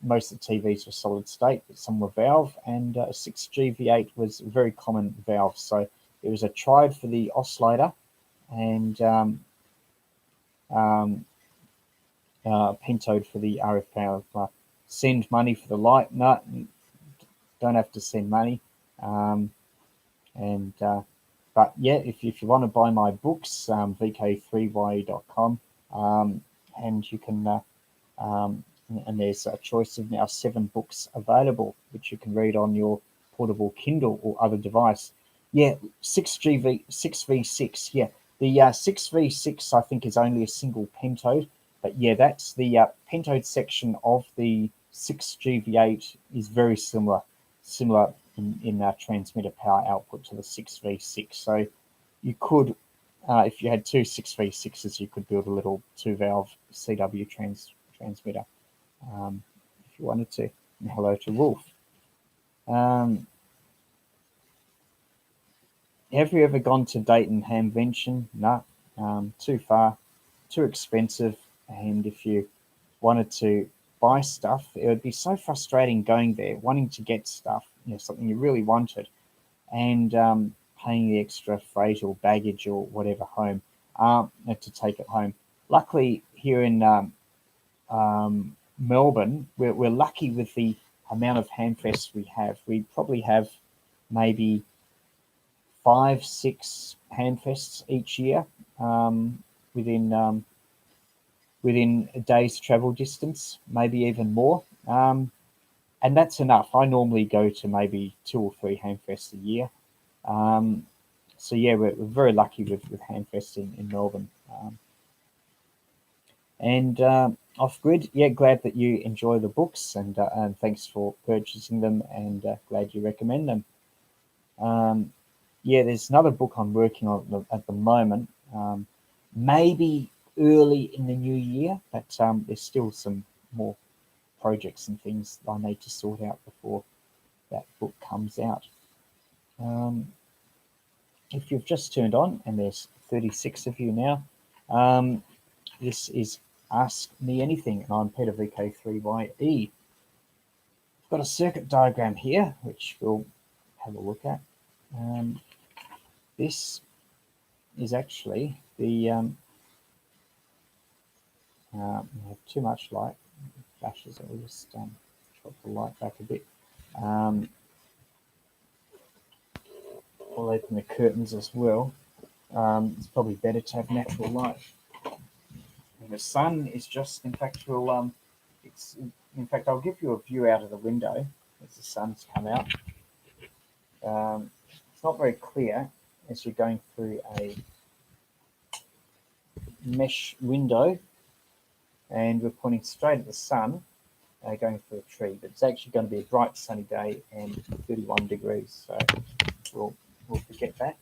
most of the TVs were solid state, but some were valve, and 6G V8 was a very common valve. So it was a triad for the oscillator, and pentode for the RF power. Send money for the light? No, don't have to send money. But yeah, if you want to buy my books, VK3YE.com, and you can, and there's a choice of now 7 books available, which you can read on your portable Kindle or other device. Yeah, 6V6. Yeah, the 6V6 I think is only a single pentode, but yeah, that's the pentode section of the 6GV8 is very similar in transmitter power output to the 6V6. So you could, if you had 2 6V6s, you could build a little 2-valve CW transmitter if you wanted to. And hello to Wolf. Have you ever gone to Dayton Hamvention? No, too far, too expensive, and if you wanted to buy stuff, it would be so frustrating going there, wanting to get stuff, something you really wanted, and paying the extra freight or baggage or whatever home to take it home. Luckily, here in Melbourne, we're lucky with the amount of Hamfests we have. We probably have maybe 5-6 Hamfests each year within a day's travel distance, maybe even more. And that's enough. I normally go to maybe 2 or 3 Hamfests a year. So yeah, we're very lucky with Hamfest in Melbourne. And off grid, yeah, glad that you enjoy the books, and thanks for purchasing them, and glad you recommend them. Yeah, there's another book I'm working on at the moment. Maybe early in the new year, but there's still some more projects and things I need to sort out before that book comes out. If you've just turned on, and there's 36 of you now, this is Ask Me Anything, and I'm Peter VK3YE. I've got a circuit diagram here, which we'll have a look at. This is actually the I have too much light flashes. I'll just drop the light back a bit. I'll open the curtains as well. It's probably better to have natural light. And the sun is just, in fact, I'll give you a view out of the window as the sun's come out. It's not very clear as you're going through a mesh window, and we're pointing straight at the sun, going through a tree. But it's actually going to be a bright sunny day and 31 degrees, so we'll forget that.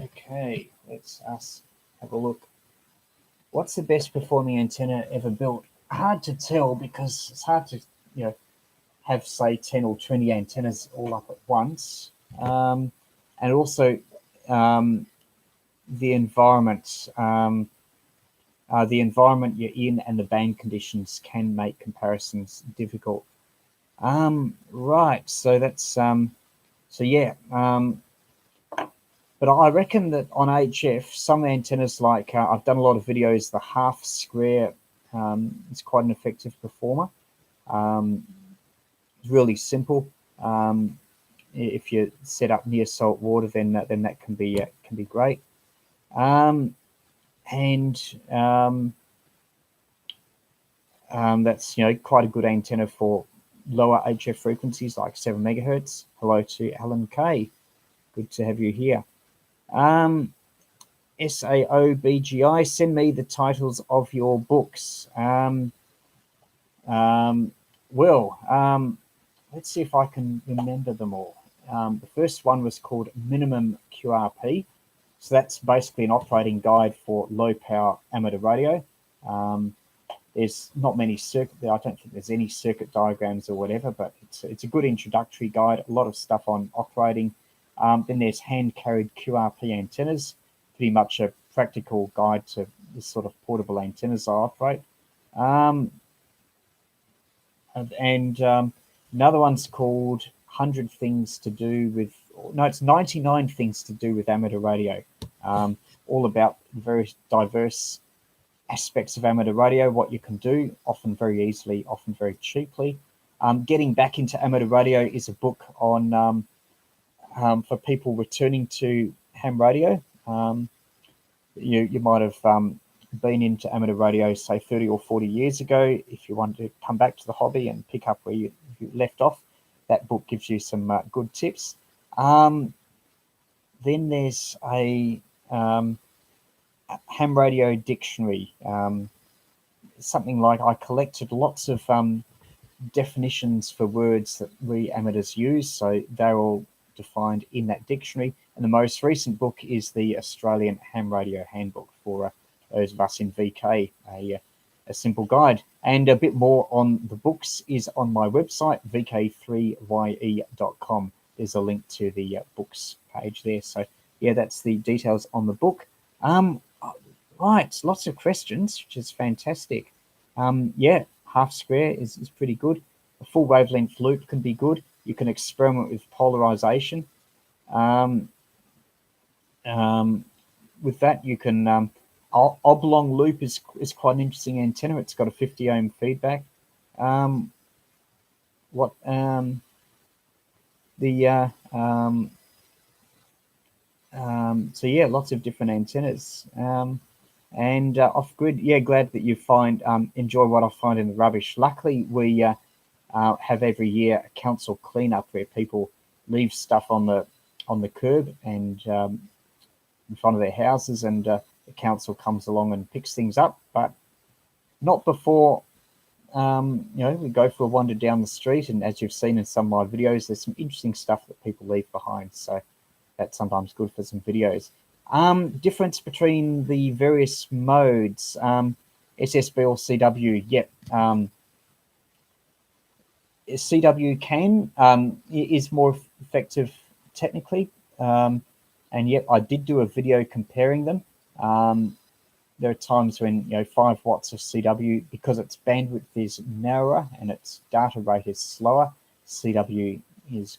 Okay, let's have a look. What's the best performing antenna ever built? Hard to tell, because it's hard to have, say, 10 or 20 antennas all up at once, and also the environment you're in and the band conditions can make comparisons difficult. Right, so that's but I reckon that on HF, some antennas, like I've done a lot of videos, the half square is quite an effective performer. It's really simple. If you set up near salt water, then that can be great. That's quite a good antenna for lower HF frequencies like 7 megahertz. Hello to Alan K. Good to have you here. SAOBGI, send me the titles of your books. Let's see if I can remember them all. The first one was called Minimum QRP. So that's basically an operating guide for low power amateur radio. There's not many I don't think there's any circuit diagrams or whatever, but it's a good introductory guide. A lot of stuff on operating. Then there's hand carried QRP antennas, pretty much a practical guide to the sort of portable antennas I operate. Another one's called 100 Things to Do with, no, it's 99 Things to Do with Amateur Radio. All about very diverse aspects of amateur radio, what you can do, often very easily, often very cheaply. Getting Back into Amateur Radio is a book on for people returning to ham radio. You might have been into amateur radio, say 30 or 40 years ago. If you want to come back to the hobby and pick up where you left off, that book gives you some good tips. Then there's a ham radio dictionary, something like, I collected lots of definitions for words that we amateurs use, so they're all defined in that dictionary. And the most recent book is the Australian Ham Radio Handbook for those of us in VK, a simple guide. And a bit more on the books is on my website, VK3YE.com. There's a link to the books page there. So yeah, that's the details on the book. Right, lots of questions, which is fantastic. Yeah, half square is pretty good. A full wavelength loop can be good. You can experiment with polarization. With that, you can oblong loop is quite an interesting antenna. It's got a 50 ohm feedback. So yeah, lots of different antennas. And off grid, yeah, glad that you enjoy what I find in the rubbish. Luckily, we have every year a council cleanup where people leave stuff on the curb and in front of their houses, and the council comes along and picks things up, but not before we go for a wander down the street. And as you've seen in some of my videos, there's some interesting stuff that people leave behind, so that's sometimes good for some videos. Difference between the various modes, SSB or CW. Yep. CW is more effective technically, and yet I did do a video comparing them. There are times when 5 watts of CW, because its bandwidth is narrower and its data rate is slower, CW is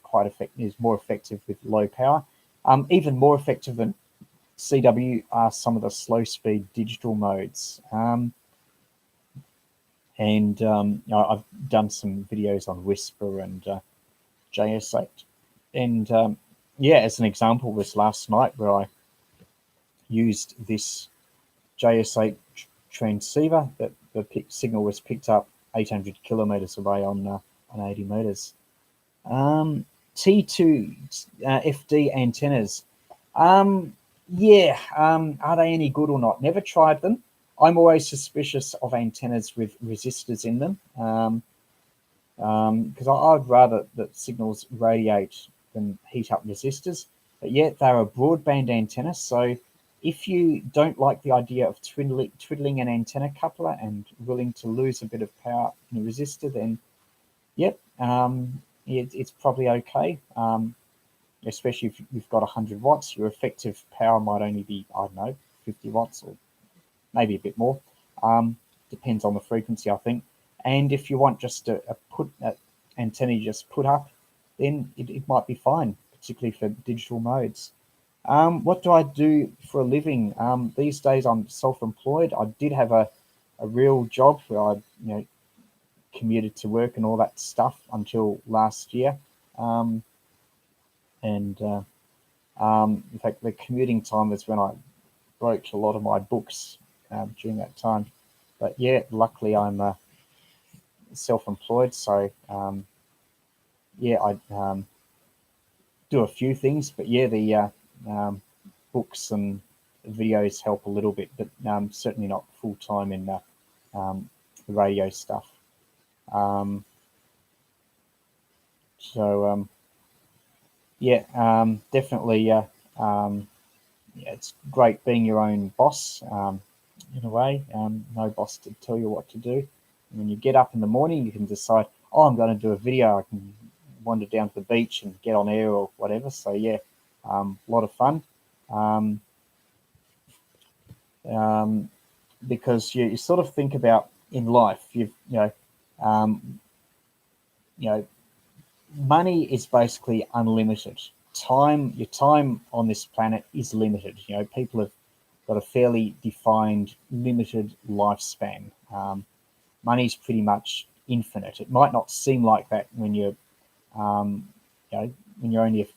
more effective with low power. Even more effective than CW are some of the slow speed digital modes. I've done some videos on Whisper and JS8. And yeah, as an example, was last night where I used this JS8 transceiver that the signal was picked up 800 kilometers away on 80 meters. T2 FD antennas. Are they any good or not? Never tried them. I'm always suspicious of antennas with resistors in them, because I'd rather that signals radiate than heat up resistors. But yet they're a broadband antenna, so if you don't like the idea of twiddling an antenna coupler and willing to lose a bit of power in a resistor, then yep, it's probably okay. Especially if you've got 100 watts, your effective power might only be, I don't know, 50 watts or maybe a bit more. Depends on the frequency, I think. And if you want just a antenna you just put up, then it might be fine, particularly for digital modes. What do I do for a living? These days I'm self-employed. I did have a real job where I commuted to work and all that stuff until last year. In fact, the commuting time was when I wrote a lot of my books during that time. But yeah, luckily I'm self-employed, so yeah, I do a few things. But yeah, the books and videos help a little bit, but certainly not full-time in the radio stuff. Yeah, definitely. Yeah, it's great being your own boss in a way. No boss to tell you what to do. And when you get up in the morning, you can decide, oh, I'm going to do a video. I can wander down to the beach and get on air or whatever. So yeah, a lot of fun. because you sort of think about in life, money is basically unlimited. Your time on this planet is limited. People have got a fairly defined, limited lifespan. Money's pretty much infinite. It might not seem like that when you're only a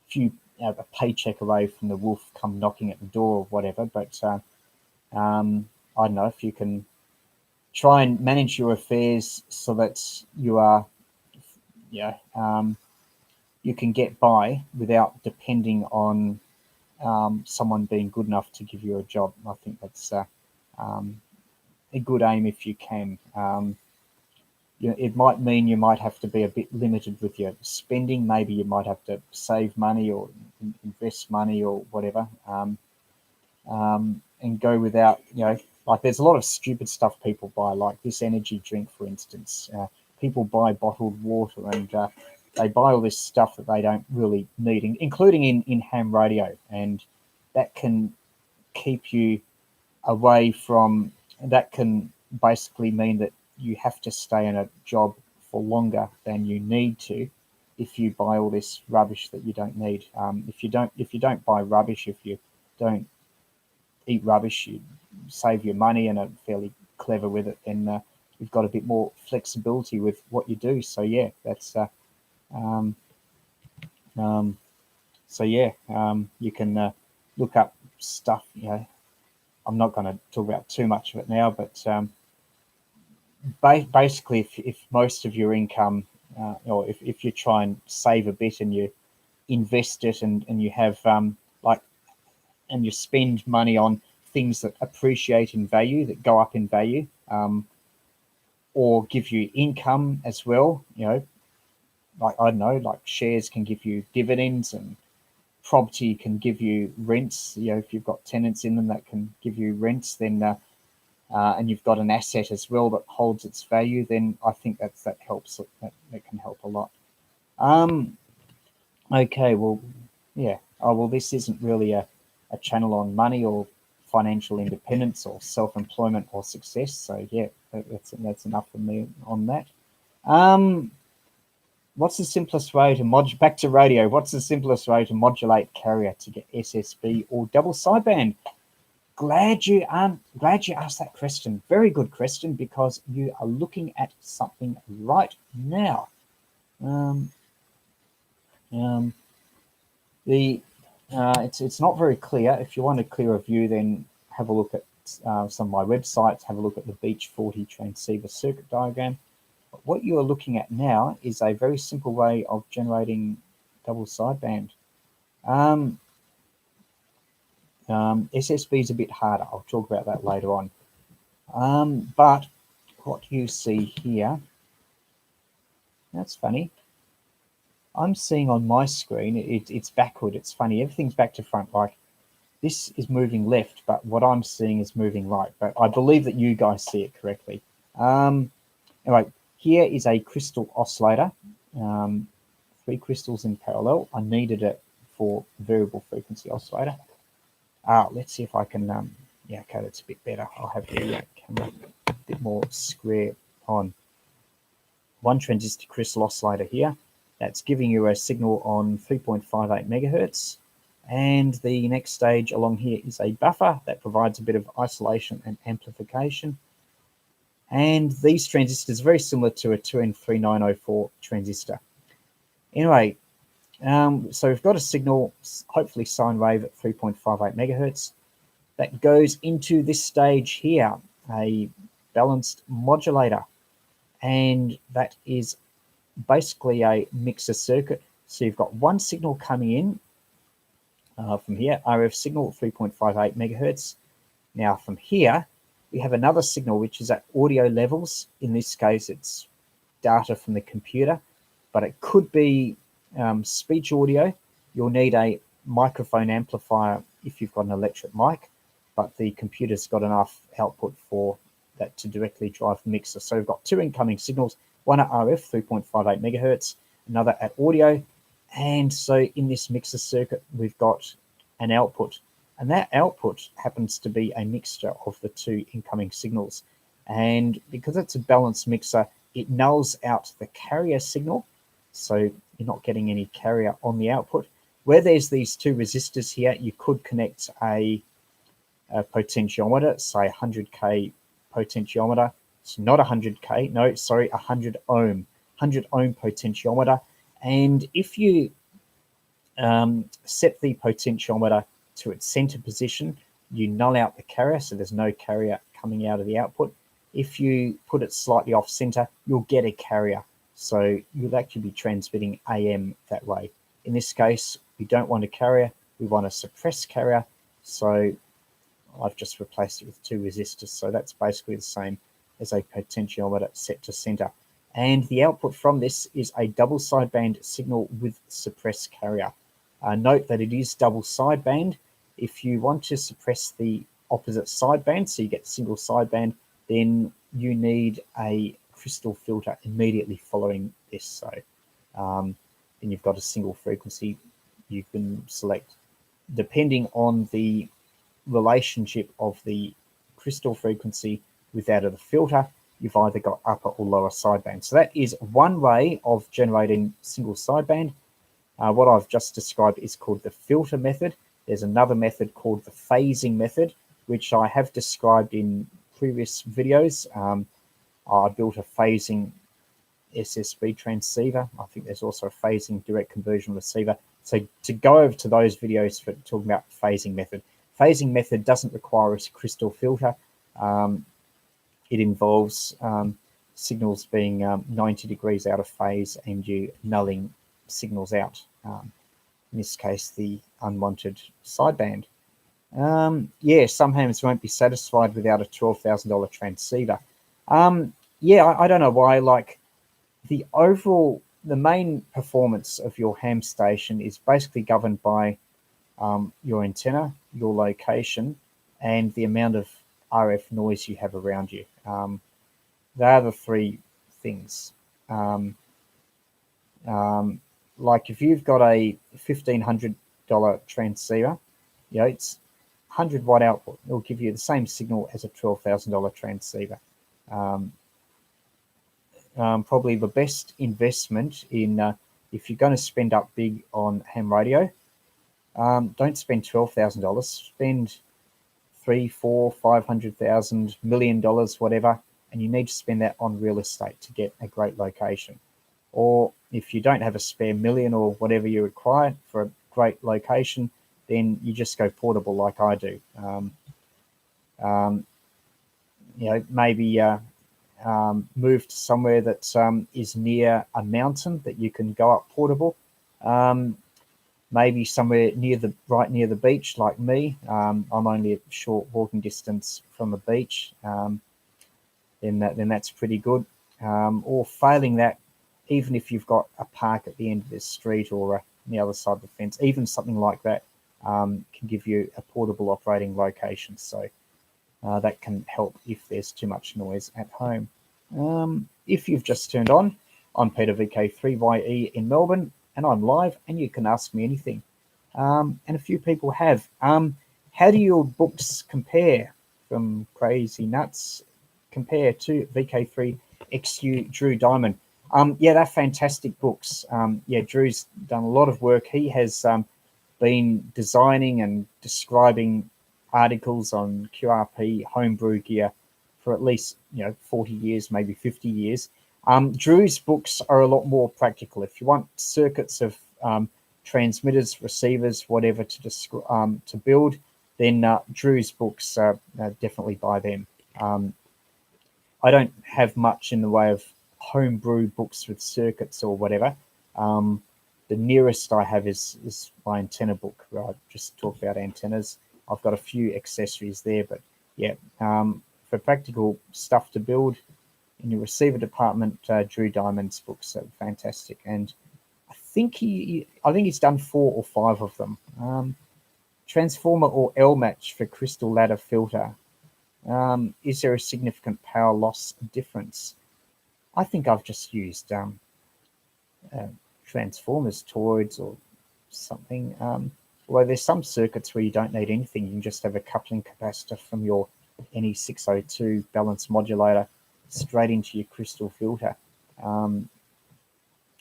few a paycheck away from the wolf come knocking at the door or whatever. But I don't know if you can try and manage your affairs so that you are, you can get by without depending on someone being good enough to give you a job. I think that's a good aim if you can. It might mean you might have to be a bit limited with your spending. Maybe you might have to save money or invest money or whatever, and go without, like there's a lot of stupid stuff people buy, like this energy drink, for instance. People buy bottled water and they buy all this stuff that they don't really need, including in ham radio, and that can keep you away from, that can basically mean that you have to stay in a job for longer than you need to if you buy all this rubbish that you don't need. If you don't buy rubbish, if you don't eat rubbish, you save your money and are fairly clever with it, then you've got a bit more flexibility with what you do. So yeah, that's you can look up stuff. I'm not going to talk about too much of it now, but basically, if most of your income, or if you try and save a bit and you invest it and you have and you spend money on things that appreciate in value, that go up in value, or give you income as well, like, I don't know, like shares can give you dividends and property can give you rents. If you've got tenants in them, that can give you rents, then and you've got an asset as well that holds its value, then I think that helps. That can help a lot. Okay, well, yeah. Oh, well, this isn't really a channel on money or financial independence or self-employment or success. So yeah, that's enough for me on that. What's the simplest way to back to radio? What's the simplest way to modulate carrier to get SSB or double sideband? Glad you asked that question. Very good question, because you are looking at something right now. It's not very clear. If you want a clearer view, then have a look at some of my websites. Have a look at the Beach 40 transceiver circuit diagram. But what you are looking at now is a very simple way of generating double sideband. SSB is a bit harder. I'll talk about that later on. But what you see here, that's funny. I'm seeing on my screen, it's backward. It's funny. Everything's back to front. Like this is moving left, but what I'm seeing is moving right. But I believe that you guys see it correctly. Anyway, here is a crystal oscillator. 3 crystals in parallel. I needed it for variable frequency oscillator. Let's see if I can, okay, that's a bit better. I'll have the camera a bit more square on. 1 transistor crystal oscillator here. That's giving you a signal on 3.58 megahertz. And the next stage along here is a buffer that provides a bit of isolation and amplification. And these transistors are very similar to a 2N3904 transistor. Anyway, so we've got a signal, hopefully sine wave at 3.58 megahertz, that goes into this stage here, a balanced modulator. And that is basically a mixer circuit. So you've got one signal coming in from here, RF signal, 3.58 megahertz. Now from here, we have another signal which is at audio levels. In this case, it's data from the computer, but it could be speech audio. You'll need a microphone amplifier if you've got an electric mic, but the computer's got enough output for that to directly drive the mixer. So we've got 2 incoming signals, one at RF, 3.58 megahertz, another at audio. And so in this mixer circuit, we've got an output and that output happens to be a mixture of the two incoming signals. And because it's a balanced mixer, it nulls out the carrier signal, so you're not getting any carrier on the output. Where there's these two resistors here, you could connect a potentiometer, say 100k potentiometer. It's not 100k, no, sorry, 100 ohm potentiometer. And if you set the potentiometer to its center position, you null out the carrier, so there's no carrier coming out of the output. If you put it slightly off center, you'll get a carrier, so you'll actually be transmitting AM that way. In this case, we don't want a carrier, we want a suppressed carrier, so I've just replaced it with two resistors, so that's basically the same as a potentiometer set to center. And the output from this is a double sideband signal with suppressed carrier. Note that it is double sideband. If you want to suppress the opposite sideband, so you get single sideband, then you need a crystal filter immediately following this. So then you've got a single frequency you can select. Depending on the relationship of the crystal frequency with that of the filter, you've either got upper or lower sideband. So that is one way of generating single sideband. What I've just described is called the filter method. There's another method called the phasing method, which I have described in previous videos. I built a phasing SSB transceiver. I think there's also a phasing direct conversion receiver. So to go over to those videos for talking about the phasing method. Phasing method doesn't require a crystal filter. It involves signals being 90 degrees out of phase and you nulling signals out. In this case, the unwanted sideband. Yeah, some hams won't be satisfied without a $12,000 transceiver. Yeah, I don't know why. Like the main performance of your ham station is basically governed by your antenna, your location, and the amount of RF noise you have around you. They are the three things. Like if you've got a $1,500 transceiver, you know, it's 100 watt output. It'll give you the same signal as a $12,000 transceiver. Probably the best investment in if you're going to spend up big on ham radio, don't spend $12,000. Spend $300,000, $400,000, $500,000, $1 million, whatever, and you need to spend that on real estate to get a great location. Or if you don't have a spare million or whatever you require for a great location, then you just go portable like I do. You know, maybe move to somewhere that is near a mountain that you can go up portable. Maybe somewhere right near the beach, like me. I'm only a short walking distance from the beach. Then that's pretty good. Or failing that, even if you've got a park at the end of the street or on the other side of the fence, even something like that can give you a portable operating location. So that can help if there's too much noise at home. If you've just turned on, I'm Peter VK3YE in Melbourne, and I'm live, and you can ask me anything. And a few people have. How do your books compare from Crazy Nuts compare to VK3XU Drew Diamond? Yeah, they're fantastic books. Yeah, Drew's done a lot of work. He has been designing and describing articles on QRP homebrew gear for at least 40 years, maybe 50 years. Drew's books are a lot more practical. If you want circuits of transmitters, receivers, whatever to build, then Drew's books definitely buy them. I don't have much in the way of homebrew books with circuits or whatever. The nearest I have is my antenna book, where I just talk about antennas. I've got a few accessories there, but yeah, for practical stuff to build in your receiver department, Drew Diamond's books are fantastic, and I think he's done 4 or 5 of them. Transformer or L match for crystal ladder filter. Is there a significant power loss difference? I think I've just used transformers, toroids, or something. Although there's some circuits where you don't need anything. You can just have a coupling capacitor from your NE602 balance modulator straight into your crystal filter.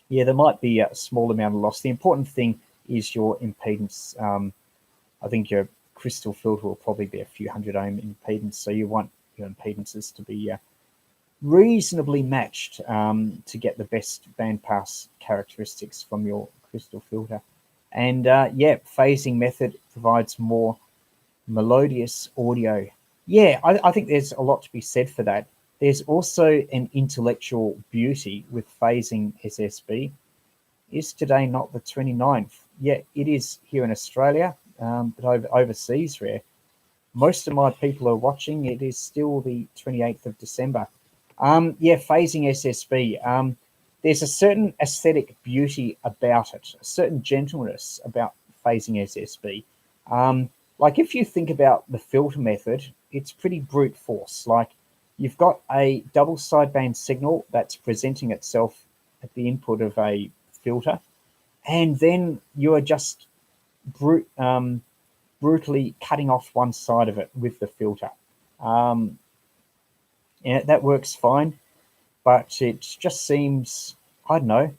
Yeah, there might be a small amount of loss. The important thing is your impedance. I think your crystal filter will probably be a few hundred ohm impedance, so you want your impedances to be reasonably matched to get the best bandpass characteristics from your crystal filter. And yeah, phasing method provides more melodious audio. Yeah, I think there's a lot to be said for that. There's also an intellectual beauty with phasing SSB. Is today not the 29th? Yeah, it is here in Australia, but overseas where most of my people are watching, it is still the 28th of December. Yeah, phasing SSB. There's a certain aesthetic beauty about it, a certain gentleness about phasing SSB. Like if you think about the filter method, it's pretty brute force. Like you've got a double sideband signal that's presenting itself at the input of a filter, and then you are just brutally cutting off one side of it with the filter. Yeah, that works fine, but it just seems, I don't know,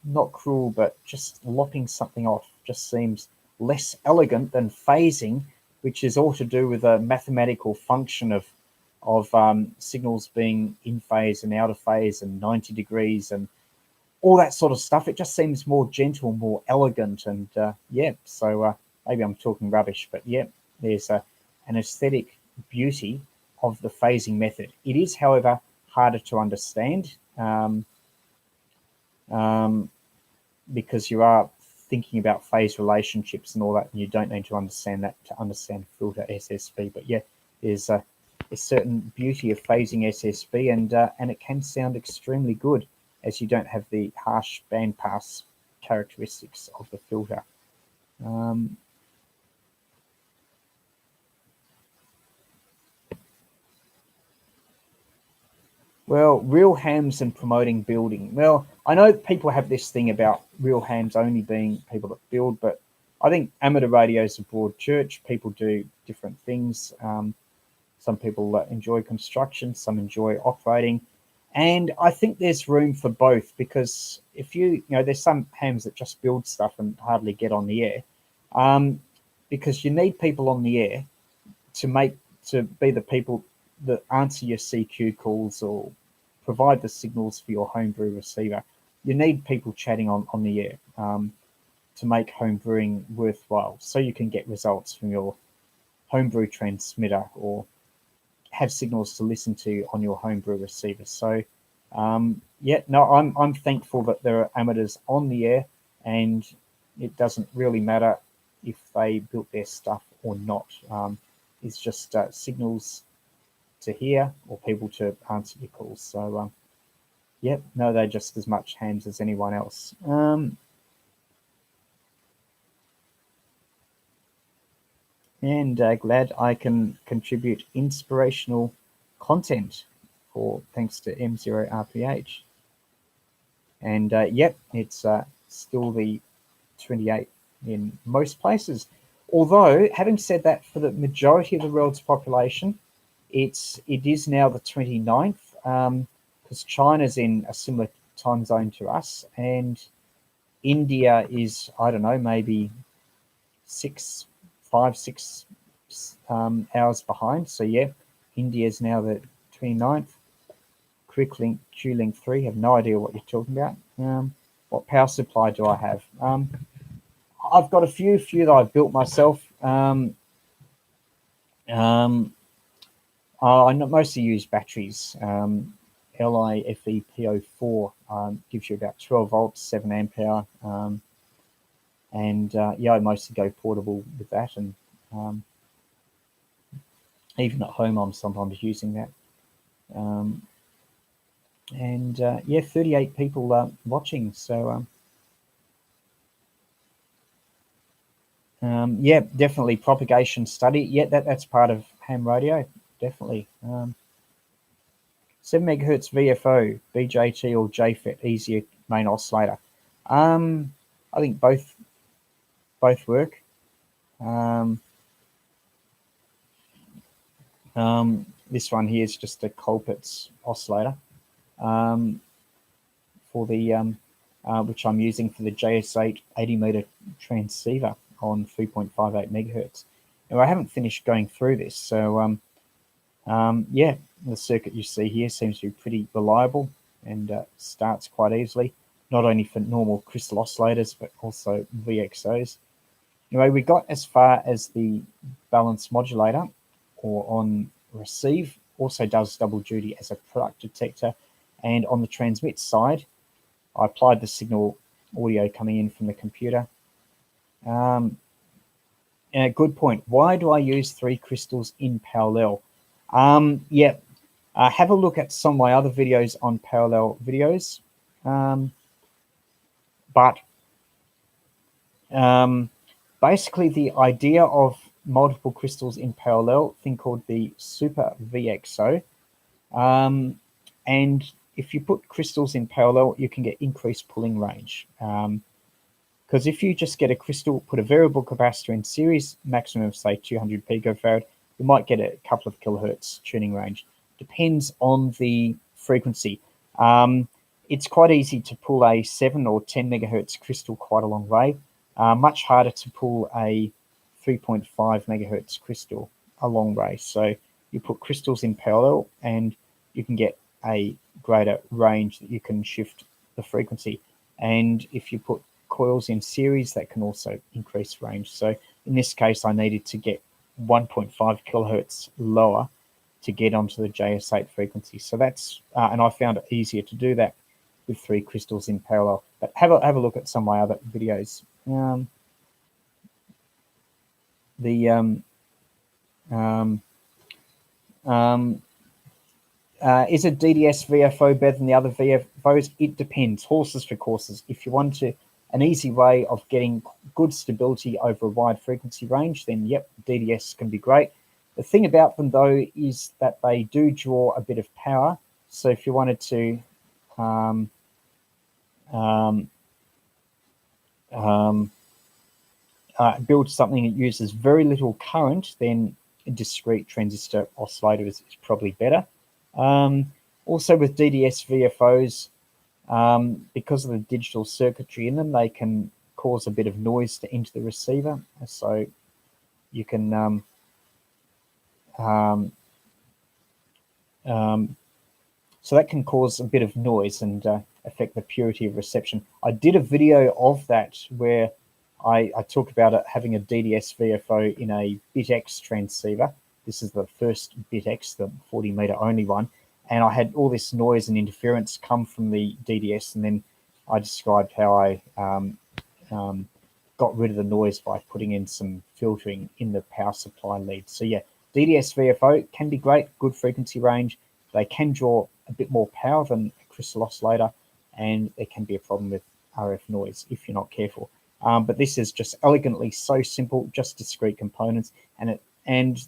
not cruel, but just lopping something off just seems less elegant than phasing, which is all to do with a mathematical function of signals being in phase and out of phase and 90 degrees and all that sort of stuff. It just seems more gentle, more elegant, and yeah, so maybe I'm talking rubbish, but yeah, there's an aesthetic beauty of the phasing method. It is, however, harder to understand because you are thinking about phase relationships and all that, and you don't need to understand that to understand filter SSB. But yeah, there's a certain beauty of phasing SSB, and it can sound extremely good as you don't have the harsh bandpass characteristics of the filter. Well, real hams and promoting building. Well, I know people have this thing about real hams only being people that build, but I think amateur radio is a broad church. People do different things. Some people enjoy construction, some enjoy operating. And I think there's room for both because if you know, there's some hams that just build stuff and hardly get on the air because you need people on the air to be the people that answer your CQ calls or provide the signals for your homebrew receiver. You need people chatting on the air to make homebrewing worthwhile so you can get results from your homebrew transmitter or have signals to listen to on your homebrew receiver. So yeah, no, I'm thankful that there are amateurs on the air, and it doesn't really matter if they built their stuff or not. It's just signals to hear or people to answer your calls. So yeah, no, they're just as much hams as anyone else. And glad I can contribute inspirational content for thanks to M0RPH. And yep, it's still the 28th in most places. Although, having said that, for the majority of the world's population, it is now the 29th because China's in a similar time zone to us, and India is, I don't know, maybe 5, 6 hours behind. So yeah, India is now the 29th. Quick-link, Q-Link 3, have no idea what you're talking about. What power supply do I have? I've got a few that I've built myself. I mostly use batteries. LiFePO4 gives you about 12 volts, 7 amp hour. And yeah, I mostly go portable with that. And even at home, I'm sometimes using that. And yeah, 38 people watching. So yeah, definitely propagation study. Yeah, that's part of ham radio. Definitely. 7 megahertz VFO, BJT or JFET, easier main oscillator. I think both both work. This one here is just a Colpitts oscillator for the which I'm using for the JS8 80 meter transceiver on 3.58 megahertz. Now I haven't finished going through this, so yeah, the circuit you see here seems to be pretty reliable and starts quite easily, not only for normal crystal oscillators but also VXOs. Anyway, we got as far as the balance modulator, or on receive, also does double duty as a product detector, and on the transmit side I applied the signal audio coming in from the computer. And a good point, why do I use 3 crystals in parallel? Yeah, have a look at some of my other videos on parallel videos, but basically the idea of multiple crystals in parallel, thing called the super VXO, and if you put crystals in parallel, you can get increased pulling range. Because if you just get a crystal, put a variable capacitor in series, maximum of say 200 picofarad, you might get a couple of kilohertz tuning range. Depends on the frequency. It's quite easy to pull a 7 or 10 megahertz crystal quite a long way. Much harder to pull a 3.5 megahertz crystal a long way. So you put crystals in parallel and you can get a greater range that you can shift the frequency. And if you put coils in series, that can also increase range. So in this case, I needed to get 1.5 kilohertz lower to get onto the JS8 frequency. So that's, and I found it easier to do that with 3 crystals in parallel. But have a look at some of my other videos. Is a DDS VFO better than the other VFOs? It depends. Horses for courses. If you want an easy way of getting good stability over a wide frequency range, then yep, DDS can be great. The thing about them though is that they do draw a bit of power. So if you wanted to build something that uses very little current, then a discrete transistor oscillator is probably better. Also with DDS VFOs, because of the digital circuitry in them, they can cause a bit of noise to enter the receiver. So you can so that can cause a bit of noise and affect the purity of reception. I did a video of that where I talk about it having a DDS VFO in a BitX transceiver. This is the first BitX, the 40 meter only one. And I had all this noise and interference come from the DDS, and then I described how I got rid of the noise by putting in some filtering in the power supply lead. So yeah, DDS VFO can be great, good frequency range. They can draw a bit more power than a crystal oscillator, and there can be a problem with RF noise if you're not careful. But this is just elegantly so simple, just discrete components, and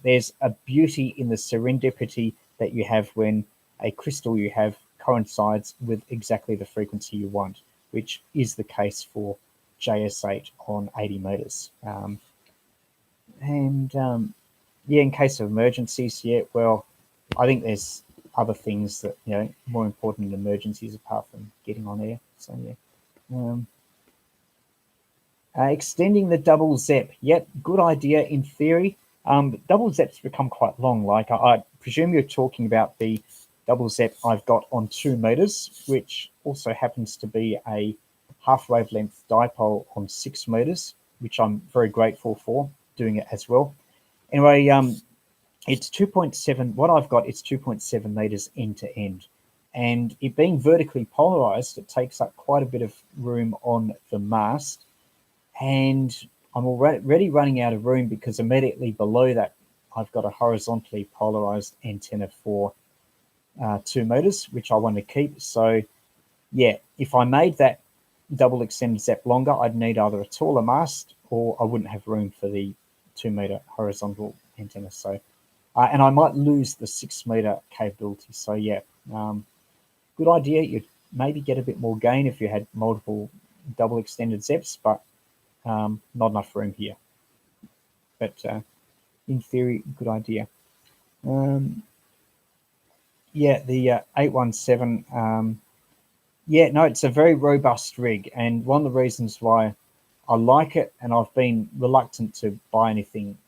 there's a beauty in the serendipity that you have when a crystal you have coincides with exactly the frequency you want, which is the case for JS8 on 80 meters. Yeah, in case of emergencies, yeah, well, I think there's other things that, you know, more important in emergencies apart from getting on air. So yeah. Extending the double ZEP. Yep, good idea in theory. But double ZEPs become quite long. Like I presume you're talking about the double ZEP I've got on 2 meters, which also happens to be a half wavelength dipole on 6 meters, which I'm very grateful for doing it as well. Anyway, it's 2.7. What I've got is 2.7 meters end to end, and it being vertically polarized, it takes up quite a bit of room on the mast. And I'm already running out of room because immediately below that, I've got a horizontally polarized antenna for 2 meters, which I want to keep. So yeah, if I made that double extended ZEP longer, I'd need either a taller mast or I wouldn't have room for the 2 meter horizontal antenna. So, and I might lose the 6 meter capability. So yeah, good idea. You'd maybe get a bit more gain if you had multiple double extended ZEPs, but not enough room here. But in theory, good idea. Yeah, the 817. Yeah, no, it's a very robust rig, and one of the reasons why I like it, and I've been reluctant to buy anything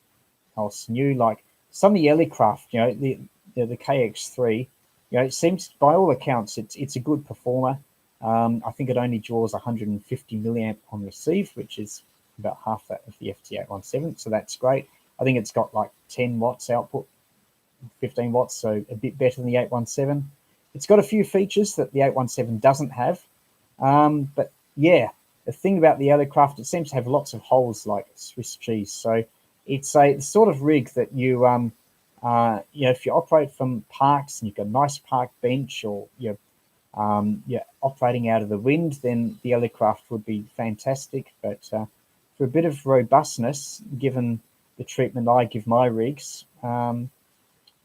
else new, like some of the aircraft, the KX3, it seems by all accounts it's a good performer. I think it only draws 150 milliamp on receive, which is about half that of the FT817, so that's great. I think it's got like 10 watts output, 15 watts, so a bit better than the 817. It's got a few features that the 817 doesn't have, but yeah, the thing about the aircraft, it seems to have lots of holes like Swiss cheese. So it's a sort of rig that you, if you operate from parks and you've got a nice park bench, or you're operating out of the wind, then the aircraft would be fantastic. But for a bit of robustness, given the treatment I give my rigs, the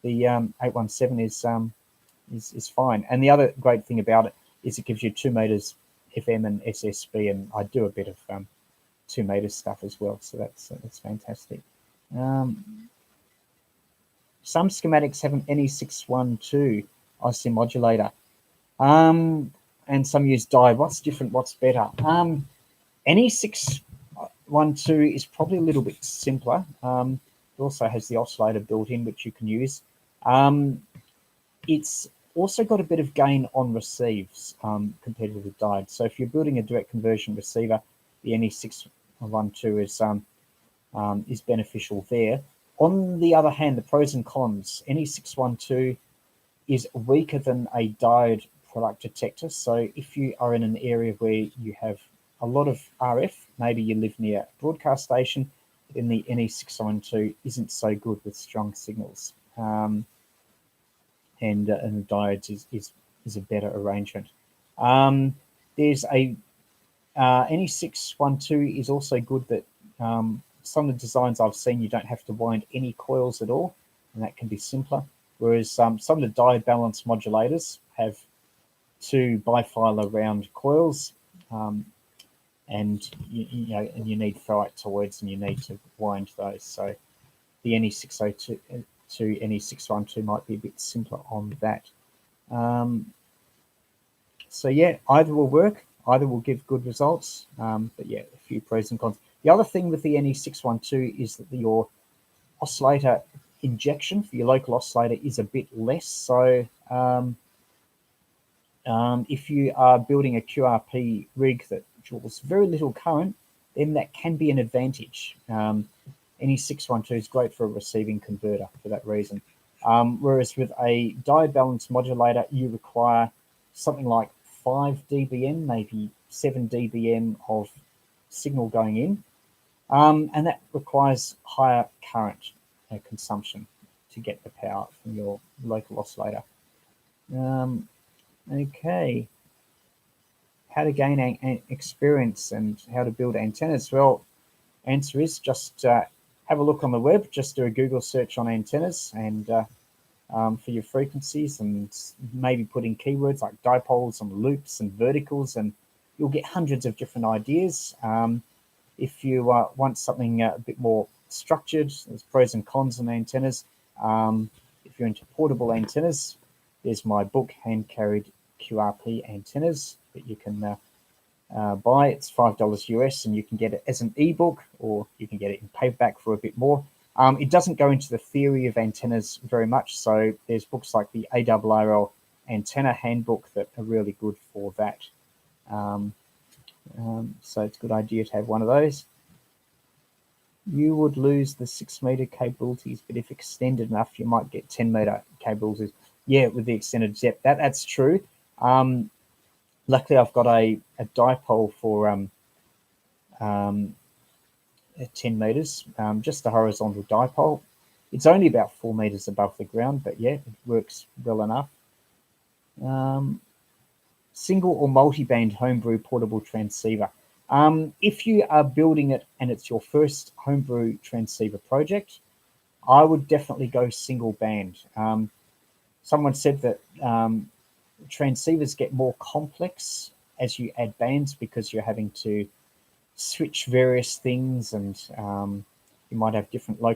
817 is fine. And the other great thing about it is it gives you 2 meters FM and SSB, and I do a bit of 2 meters stuff as well, so that's fantastic. Some schematics have an NE612 IC modulator, and some use diode. What's different? What's better? NE612 is probably a little bit simpler. It also has the oscillator built in, which you can use. It's also got a bit of gain on receives compared with the diode. So if you're building a direct conversion receiver, the NE612 is beneficial there. On the other hand, the pros and cons, NE612 is weaker than a diode product detector. So if you are in an area where you have a lot of RF, maybe you live near a broadcast station, then the NE612 isn't so good with strong signals. And the diodes is a better arrangement. There's a NE612 is also good that some of the designs I've seen, you don't have to wind any coils at all, and that can be simpler. Whereas some of the diode balance modulators have 2 bifilar round coils, and you need ferritoids, and you need to wind those. So the NE602 to NE612 might be a bit simpler on that. So yeah, either will work, either will give good results, but yeah, a few pros and cons. The other thing with the NE612 is that your oscillator injection for your local oscillator is a bit less. So if you are building a QRP rig that draws very little current, then that can be an advantage. NE612 is great for a receiving converter for that reason. Whereas with a diode balance modulator, you require something like 5 dBm, maybe 7 dBm of signal going in. And that requires higher current consumption to get the power from your local oscillator. Okay. How to gain experience and how to build antennas? Well, answer is just have a look on the web, just do a Google search on antennas and for your frequencies, and maybe put in keywords like dipoles and loops and verticals, and you'll get hundreds of different ideas. If you want something a bit more structured, there's pros and cons on antennas. If you're into portable antennas, there's my book, Hand Carried QRP Antennas, that you can buy. It's $5 US, and you can get it as an ebook, or you can get it in paperback for a bit more. It doesn't go into the theory of antennas very much, so there's books like the ARRL Antenna Handbook that are really good for that. So it's a good idea to have one of those. You would lose the 6 meter capabilities, but if extended enough, you might get 10 meter capabilities. Yeah, with the extended depth, that's true. Luckily, I've got a dipole for 10 meters, just a horizontal dipole. It's only about 4 meters above the ground, but yeah, it works well enough. Single or multi-band homebrew portable transceiver. If you are building it and it's your first homebrew transceiver project, I would definitely go single band. Someone said that transceivers get more complex as you add bands, because you're having to switch various things, and you might have different sorry,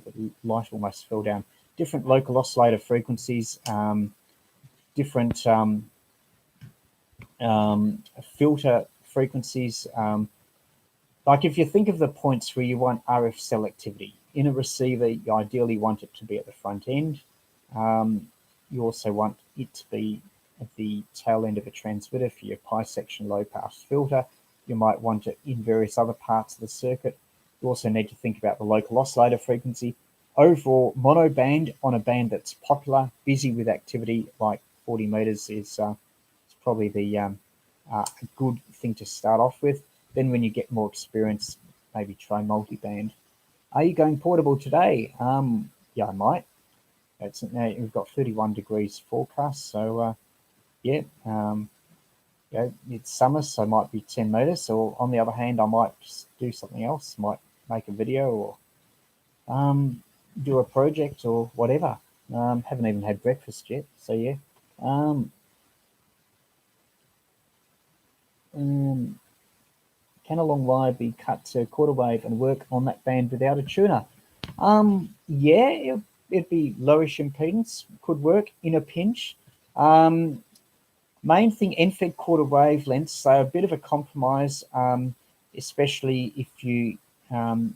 the light almost fell down. Different local oscillator frequencies, different filter frequencies. Like if you think of the points where you want RF selectivity in a receiver, you ideally want it to be at the front end. You also want it to be at the tail end of a transmitter for your pi section low pass filter. You might want it in various other parts of the circuit. You also need to think about the local oscillator frequency. Overall, mono band on a band that's popular, busy with activity, like 40 meters is probably the a good thing to start off with. Then when you get more experience, maybe try multi-band. Are you going portable today? Yeah, I might. We've got 31 degrees forecast, so yeah, it's summer, so it might be 10 meters. Or on the other hand, I might just do something else, might make a video or do a project or whatever. Haven't even had breakfast yet, so yeah. Can a long wire be cut to quarter wave and work on that band without a tuner? Yeah, it'd be lowish impedance, could work in a pinch. Main thing, end-fed quarter wavelengths, so a bit of a compromise, especially if you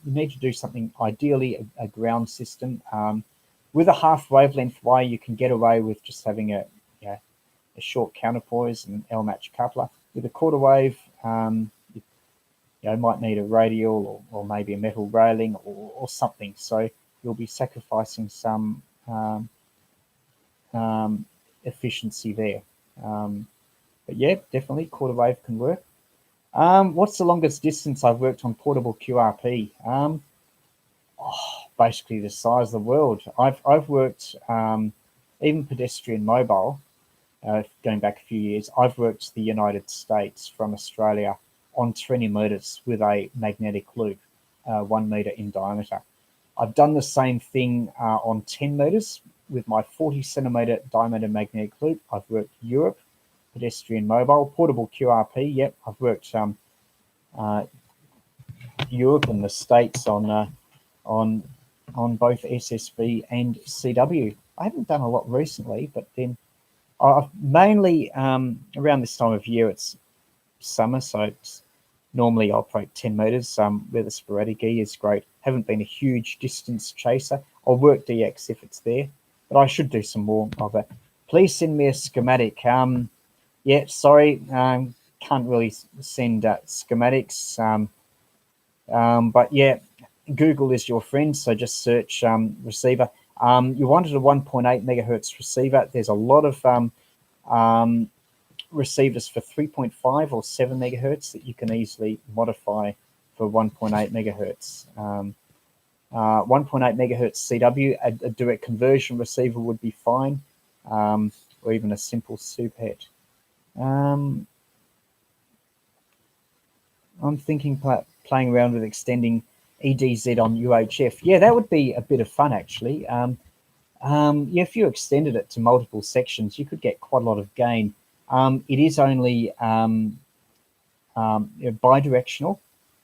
need to do something, ideally a ground system. With a half wavelength wire, you can get away with just having a short counterpoise and an L-match coupler. With a quarter wave, you might need a radial or maybe a metal railing or something. So you'll be sacrificing some efficiency there. But yeah, definitely quarter wave can work. What's the longest distance I've worked on portable QRP? Basically the size of the world. I've worked even pedestrian mobile. Going back a few years, I've worked to the United States from Australia on 20 meters with a magnetic loop, 1 meter in diameter. I've done the same thing on 10 meters with my 40 centimeter diameter magnetic loop. I've worked Europe, pedestrian mobile, portable QRP. Yep, I've worked Europe and the States on both SSB and CW. I haven't done a lot recently, but then I've mainly around this time of year, it's summer, so it's normally I operate 10 meters. Where the sporadic E is great. Haven't been a huge distance chaser. I'll work DX if it's there, but I should do some more of it. Please send me a schematic. Yeah, sorry, can't really send schematics. But yeah, Google is your friend, so just search receiver. You wanted a 1.8 megahertz receiver. There's a lot of receivers for 3.5 or 7 megahertz that you can easily modify for 1.8 megahertz. 1.8 megahertz CW, a direct conversion receiver would be fine, or even a simple superhet. I'm thinking playing around with extending EDZ on UHF. Yeah, that would be a bit of fun, actually. Yeah, if you extended it to multiple sections, you could get quite a lot of gain. It is only bidirectional.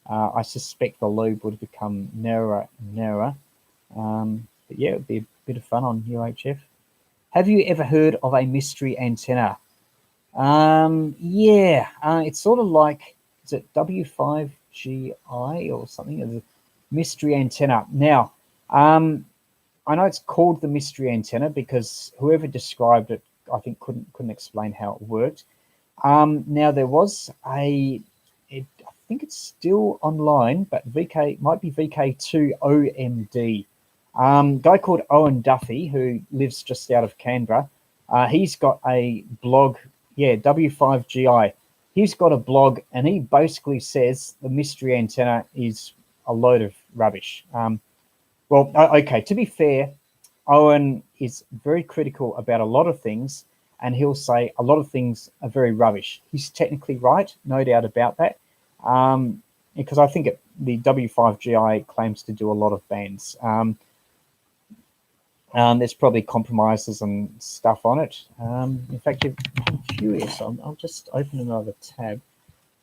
I suspect the lobe would become narrower and narrower. But yeah, it would be a bit of fun on UHF. Have you ever heard of a mystery antenna? Yeah, it's sort of like, is it W5GI or something? A mystery antenna. Now, I know it's called the mystery antenna because whoever described it, I think, couldn't explain how it worked. Now there was I think it's still online, but might be VK3YE. Guy called Owen Duffy, who lives just out of Canberra. He's got a blog, yeah, W5GI. He's got a blog, and he basically says the mystery antenna is a load of rubbish. Well, okay, to be fair, Owen is very critical about a lot of things, and he'll say a lot of things are very rubbish. He's technically right, no doubt about that, because I think the W5GI claims to do a lot of bands. There's probably compromises and stuff on it. In fact, I'm curious. I'll just open another tab.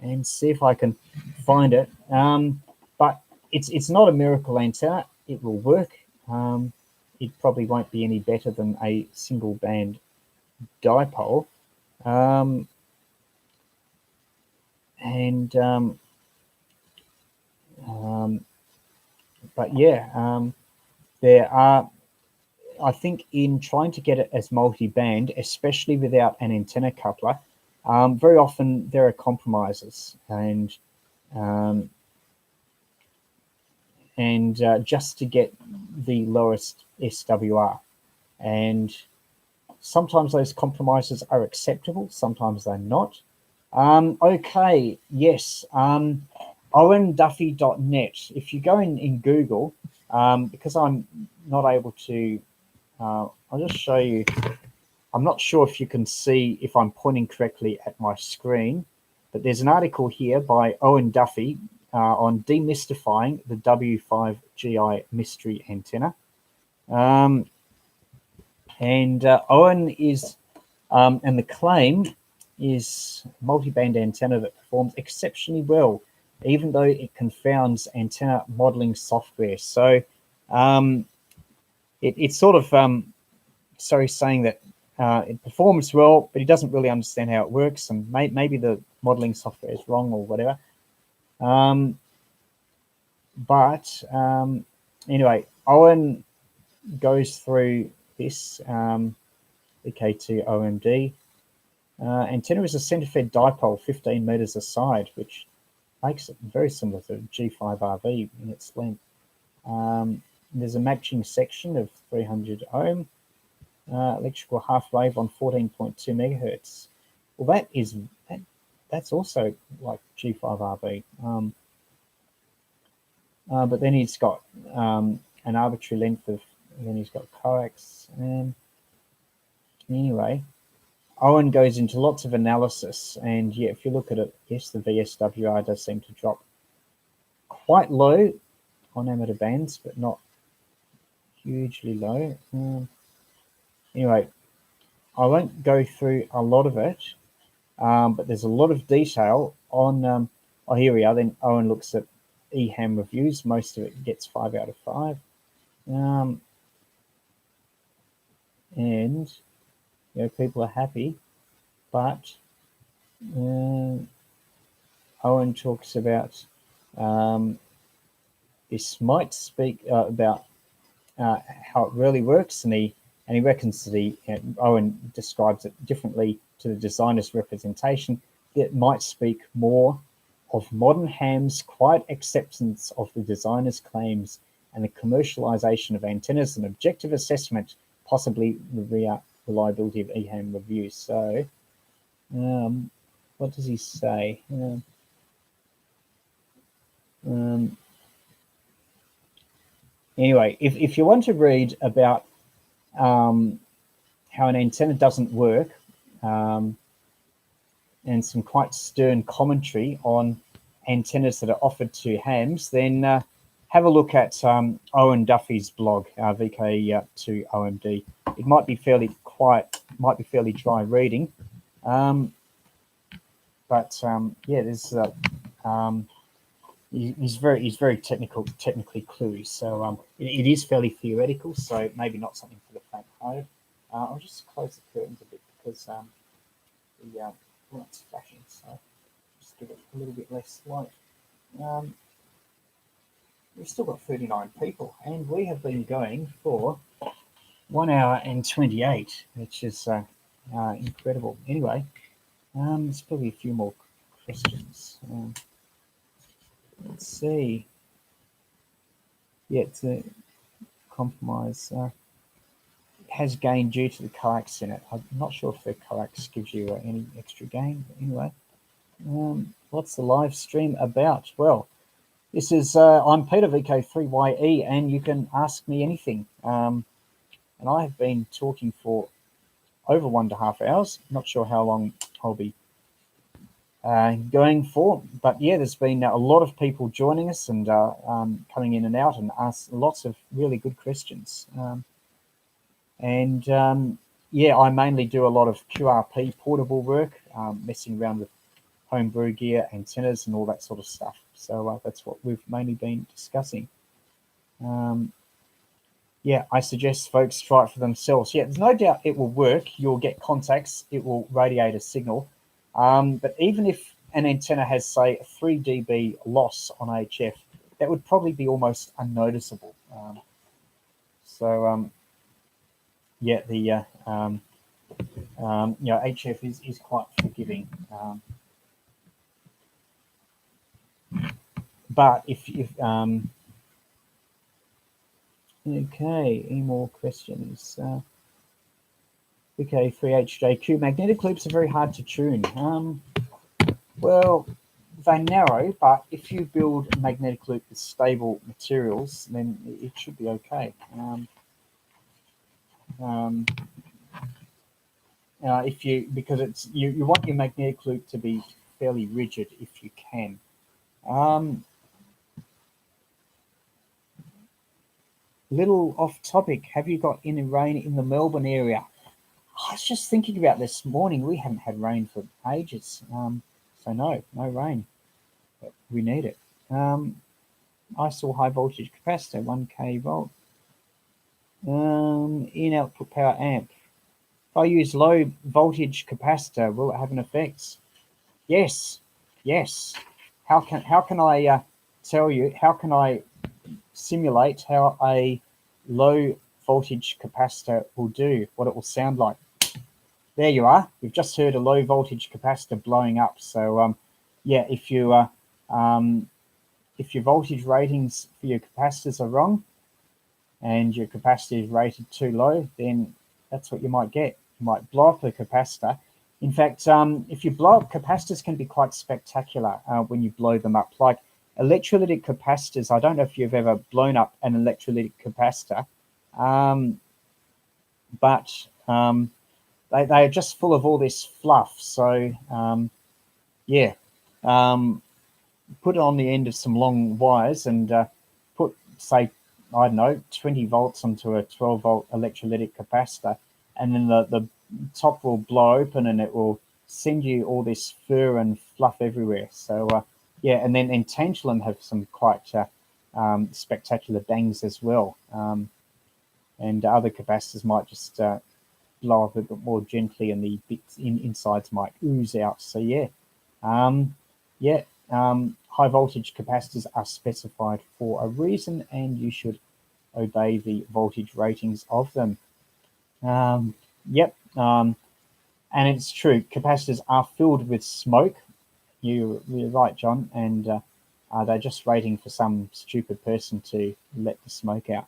and see if I can find it. But it's not a miracle antenna. It will work. It probably won't be any better than a single band dipole. But yeah, there are, I think, in trying to get it as multi-band, especially without an antenna coupler, very often there are compromises, and just to get the lowest SWR. And sometimes those compromises are acceptable, sometimes they're not. Okay, yes, owenduffy.net. If you go in Google, because I'm not able to, I'll just show you. I'm not sure if you can see if I'm pointing correctly at my screen, but there's an article here by Owen Duffy on demystifying the W5GI mystery antenna. Owen is, and the claim is multi-band antenna that performs exceptionally well, even though it confounds antenna modeling software. So it's sort of, saying that it performs well, but he doesn't really understand how it works, and maybe the modeling software is wrong or whatever. Anyway, Owen goes through this VK2OMD. Antenna is a center-fed dipole 15 meters aside, which makes it very similar to G5RV in its length. There's a matching section of 300 ohm, electrical half wave on 14.2 megahertz. Well, that's also like G5RV. But then he's got an arbitrary length of, then he's got coax. Anyway, Owen goes into lots of analysis, and yeah, if you look at it, yes, the VSWR does seem to drop quite low on amateur bands, but not hugely low. Anyway, I won't go through a lot of it, but there's a lot of detail on, oh, here we are. Then Owen looks at EHAM reviews. Most of it gets 5 out of 5. And, you know, people are happy, but Owen talks about this might speak about how it really works, and he reckons that Owen describes it differently to the designer's representation. It might speak more of modern ham's quiet acceptance of the designer's claims and the commercialization of antennas and objective assessment, possibly the reliability of EHAM reviews. So, what does he say? Anyway, if you want to read about how an antenna doesn't work, and some quite stern commentary on antennas that are offered to hams, then have a look at Owen Duffy's blog, VK2OMD. It might be fairly quiet, might be fairly dry reading, but yeah, there's he's very technically cluey. So it is fairly theoretical, so maybe not something for the faint-hearted. I'll just close the curtains a bit because the light's flashing, so just give it a little bit less light. We've still got 39 people, and we have been going for 1 hour and 28, which is incredible. Anyway, there's probably a few more questions. Let's see. Yeah, it's a compromise. Has gain due to the coax in it. I'm not sure if the coax gives you any extra gain, but anyway. What's the live stream about? Well, this is, I'm Peter, VK3YE, and you can ask me anything. And I have been talking for over 1.5 hours. Not sure how long I'll be going for, but yeah, there's been a lot of people joining us and coming in and out and ask lots of really good questions. Yeah, I mainly do a lot of QRP portable work, messing around with homebrew gear, antennas, and all that sort of stuff. So that's what we've mainly been discussing. Yeah, I suggest folks try it for themselves. Yeah, there's no doubt it will work. You'll get contacts. It will radiate a signal. But even if an antenna has, say, a 3 dB loss on HF, that would probably be almost unnoticeable. Yeah, the HF is quite forgiving. But if okay, any more questions? VK3YE magnetic loops are very hard to tune. Well, they're narrow, but if you build a magnetic loop with stable materials, then it should be okay. Because it's you want your magnetic loop to be fairly rigid if you can. Little off topic, have you got any rain in the Melbourne area? I was just thinking about this morning. We haven't had rain for ages. So no rain, but we need it. I saw high voltage capacitor, 1K volt. In output power amp. If I use low voltage capacitor, will it have an effect? Yes. How can I tell you? How can I simulate how a low voltage capacitor will do? What it will sound like? There you are. You've just heard a low voltage capacitor blowing up. So yeah, if your voltage ratings for your capacitors are wrong, and your capacitor is rated too low, then that's what you might get. You might blow up a capacitor. In fact, if you blow up, capacitors can be quite spectacular when you blow them up. Like electrolytic capacitors, I don't know if you've ever blown up an electrolytic capacitor, but they are just full of all this fluff. So yeah, put it on the end of some long wires and put, say, I don't know, 20 volts onto a 12 volt electrolytic capacitor, and then the top will blow open and it will send you all this fur and fluff everywhere. So yeah, and then tantalum have some quite spectacular bangs as well, and other capacitors might just blow up a bit more gently, and the bits insides might ooze out. So yeah, high voltage capacitors are specified for a reason, and you should obey the voltage ratings of them. And it's true, capacitors are filled with smoke. You're right, John, and they're just waiting for some stupid person to let the smoke out.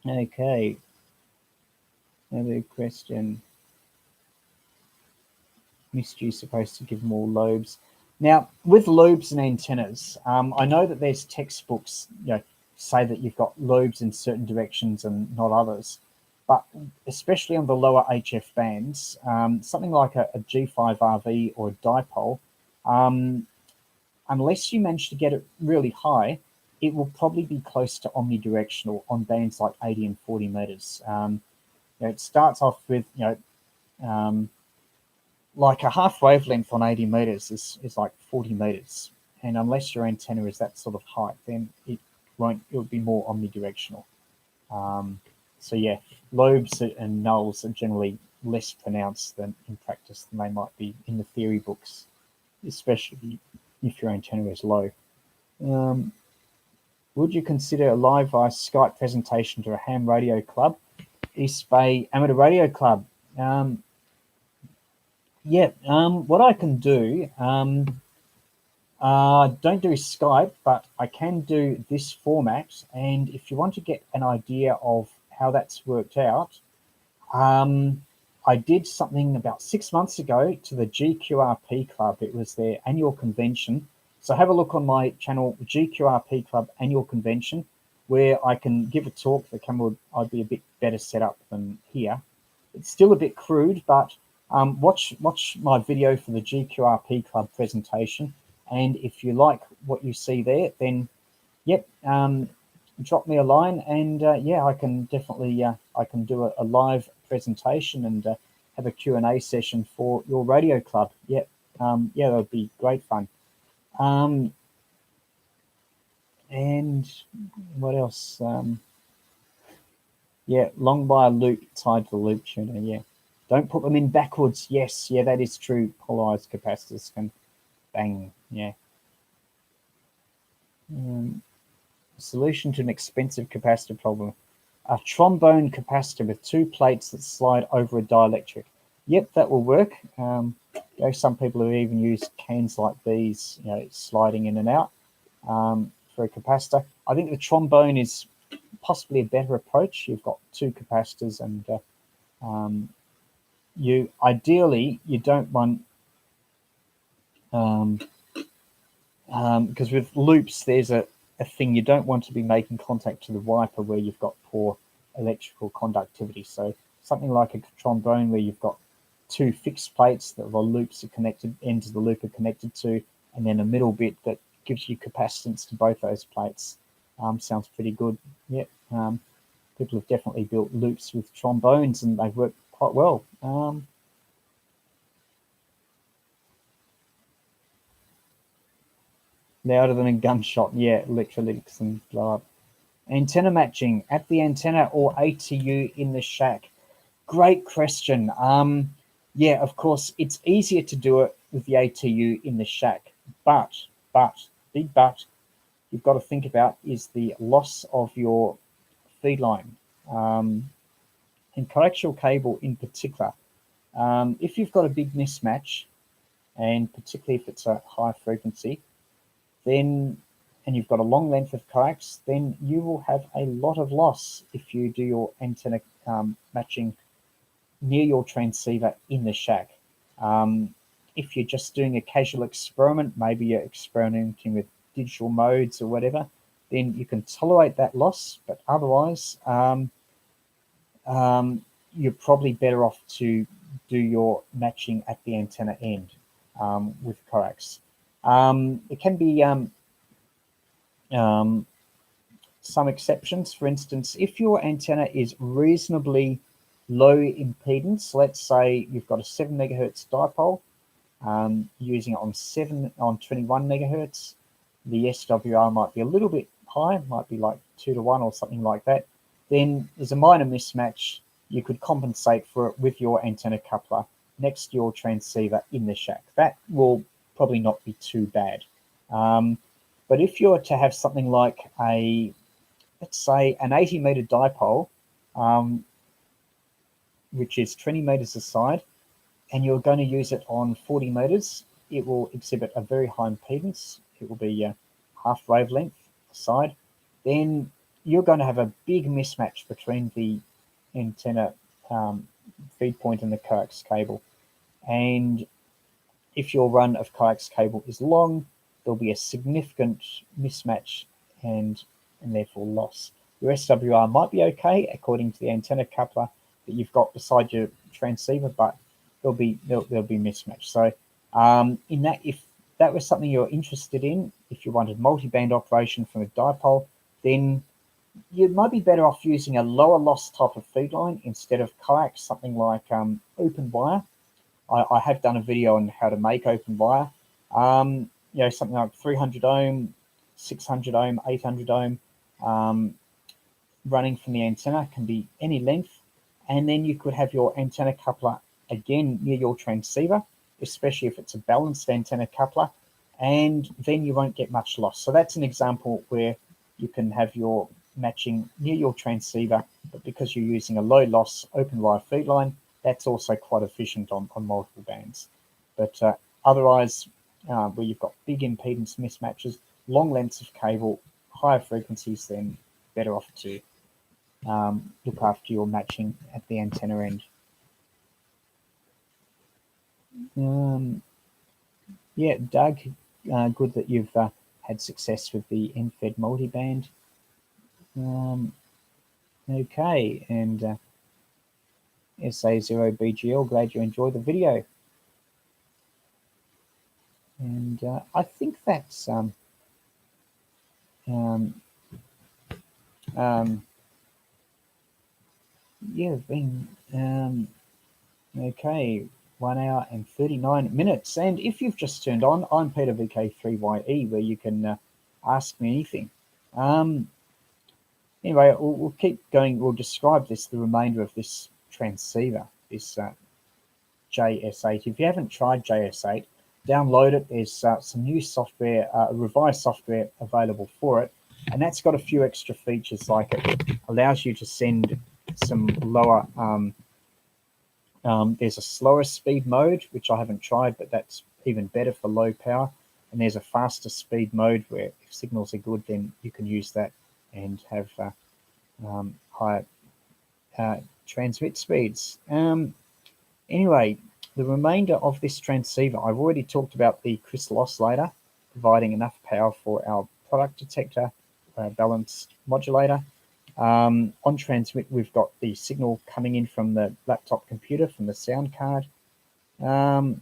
Okay, another question. Missed you supposed to give more lobes. Now, with lobes and antennas, I know that there's textbooks, say that you've got lobes in certain directions and not others, but especially on the lower HF bands, something like a G5RV or a dipole, unless you manage to get it really high, it will probably be close to omnidirectional on bands like 80 and 40 meters. It starts off with, like a half wavelength on 80 meters is like 40 meters. And unless your antenna is that sort of height, then it'll be more omnidirectional. So yeah, lobes and nulls are generally less pronounced than in practice than they might be in the theory books, especially if your antenna is low. Would you consider a live via Skype presentation to a ham radio club? East Bay Amateur Radio Club. What I can do, don't do Skype, but I can do this format. And if you want to get an idea of how that's worked out, I did something about 6 months ago to the GQRP Club. It was their annual convention. So have a look on my channel, GQRP Club Annual Convention, where I can give a talk. The camera I'd be a bit better set up than here. It's still a bit crude, but watch my video for the GQRP Club presentation, and if you like what you see there, then drop me a line, and I can definitely I can do a live presentation and have a Q&A session for your radio club. Yeah, yeah, that would be great fun. And what else? Yeah, long wire loop tied to the loop tuner. Yeah, don't put them in backwards. Yes, yeah, that is true. Polarized capacitors can bang. Yeah. Solution to an expensive capacitor problem: a trombone capacitor with 2 plates that slide over a dielectric. Yep, that will work. Some people have even used cans like these, sliding in and out for a capacitor. I think the trombone is possibly a better approach. You've got 2 capacitors, and you don't want, because with loops there's a thing, you don't want to be making contact to the wiper where you've got poor electrical conductivity. So something like a trombone where you've got 2 fixed plates that the loops are connected, ends of the loop are connected to, and then a middle bit that gives you capacitance to both those plates. Sounds pretty good. Yeah. People have definitely built loops with trombones and they've worked quite well. Louder than a gunshot. Yeah, electrolytics and blow up. Antenna matching at the antenna or ATU in the shack. Great question. Yeah, of course, it's easier to do it with the ATU in the shack, but, big but, you've got to think about is the loss of your feed line. And coaxial cable in particular, if you've got a big mismatch, and particularly if it's a high frequency, then, and you've got a long length of coax, then you will have a lot of loss if you do your antenna matching near your transceiver in the shack. If you're just doing a casual experiment, maybe you're experimenting with digital modes or whatever, then you can tolerate that loss, but otherwise you're probably better off to do your matching at the antenna end with coax. It can be some exceptions. For instance, if your antenna is reasonably low impedance, let's say you've got a 7 megahertz dipole, using it on 21 megahertz, the SWR might be a little bit high, might be like 2:1 or something like that, then there's a minor mismatch. You could compensate for it with your antenna coupler next to your transceiver in the shack. That will probably not be too bad. But if you're to have something like let's say an 80 meter dipole, which is 20 meters aside, and you're going to use it on 40 meters, it will exhibit a very high impedance. It will be half wavelength aside. Then you're going to have a big mismatch between the antenna feed point and the coax cable. And if your run of coax cable is long, there'll be a significant mismatch and therefore loss. Your SWR might be okay according to the antenna coupler that you've got beside your transceiver, but there'll be mismatch. So in that, if that was something you're interested in, if you wanted multi-band operation from a dipole, then you might be better off using a lower loss type of feed line instead of coax, something like open wire. I have done a video on how to make open wire. Something like 300 ohm, 600 ohm, 800 ohm, running from the antenna, can be any length. And then you could have your antenna coupler again near your transceiver, especially if it's a balanced antenna coupler, and then you won't get much loss. So that's an example where you can have your matching near your transceiver, but because you're using a low loss open wire feed line, that's also quite efficient on multiple bands. But otherwise, where you've got big impedance mismatches, long lengths of cable, higher frequencies, then better off to look after your matching at the antenna end. Yeah, Doug, good that you've had success with the NFED multiband. Okay, and SA0BGL, glad you enjoyed the video. And I think that's yeah, been Okay, 1 hour and 39 minutes. And if you've just turned on, I'm Peter VK3YE, where you can ask me anything. Anyway, we'll keep going. We'll describe the remainder of this transceiver, this JS8. If you haven't tried JS8, download it. There's some new software, revised software available for it, and that's got a few extra features, like it allows you to send some lower there's a slower speed mode, which I haven't tried, but that's even better for low power. And there's a faster speed mode where if signals are good, then you can use that and have higher transmit speeds. Anyway, the remainder of this transceiver, I've already talked about the crystal oscillator providing enough power for our product detector, balance modulator. On transmit, we've got the signal coming in from the laptop computer, from the sound card. Anyway,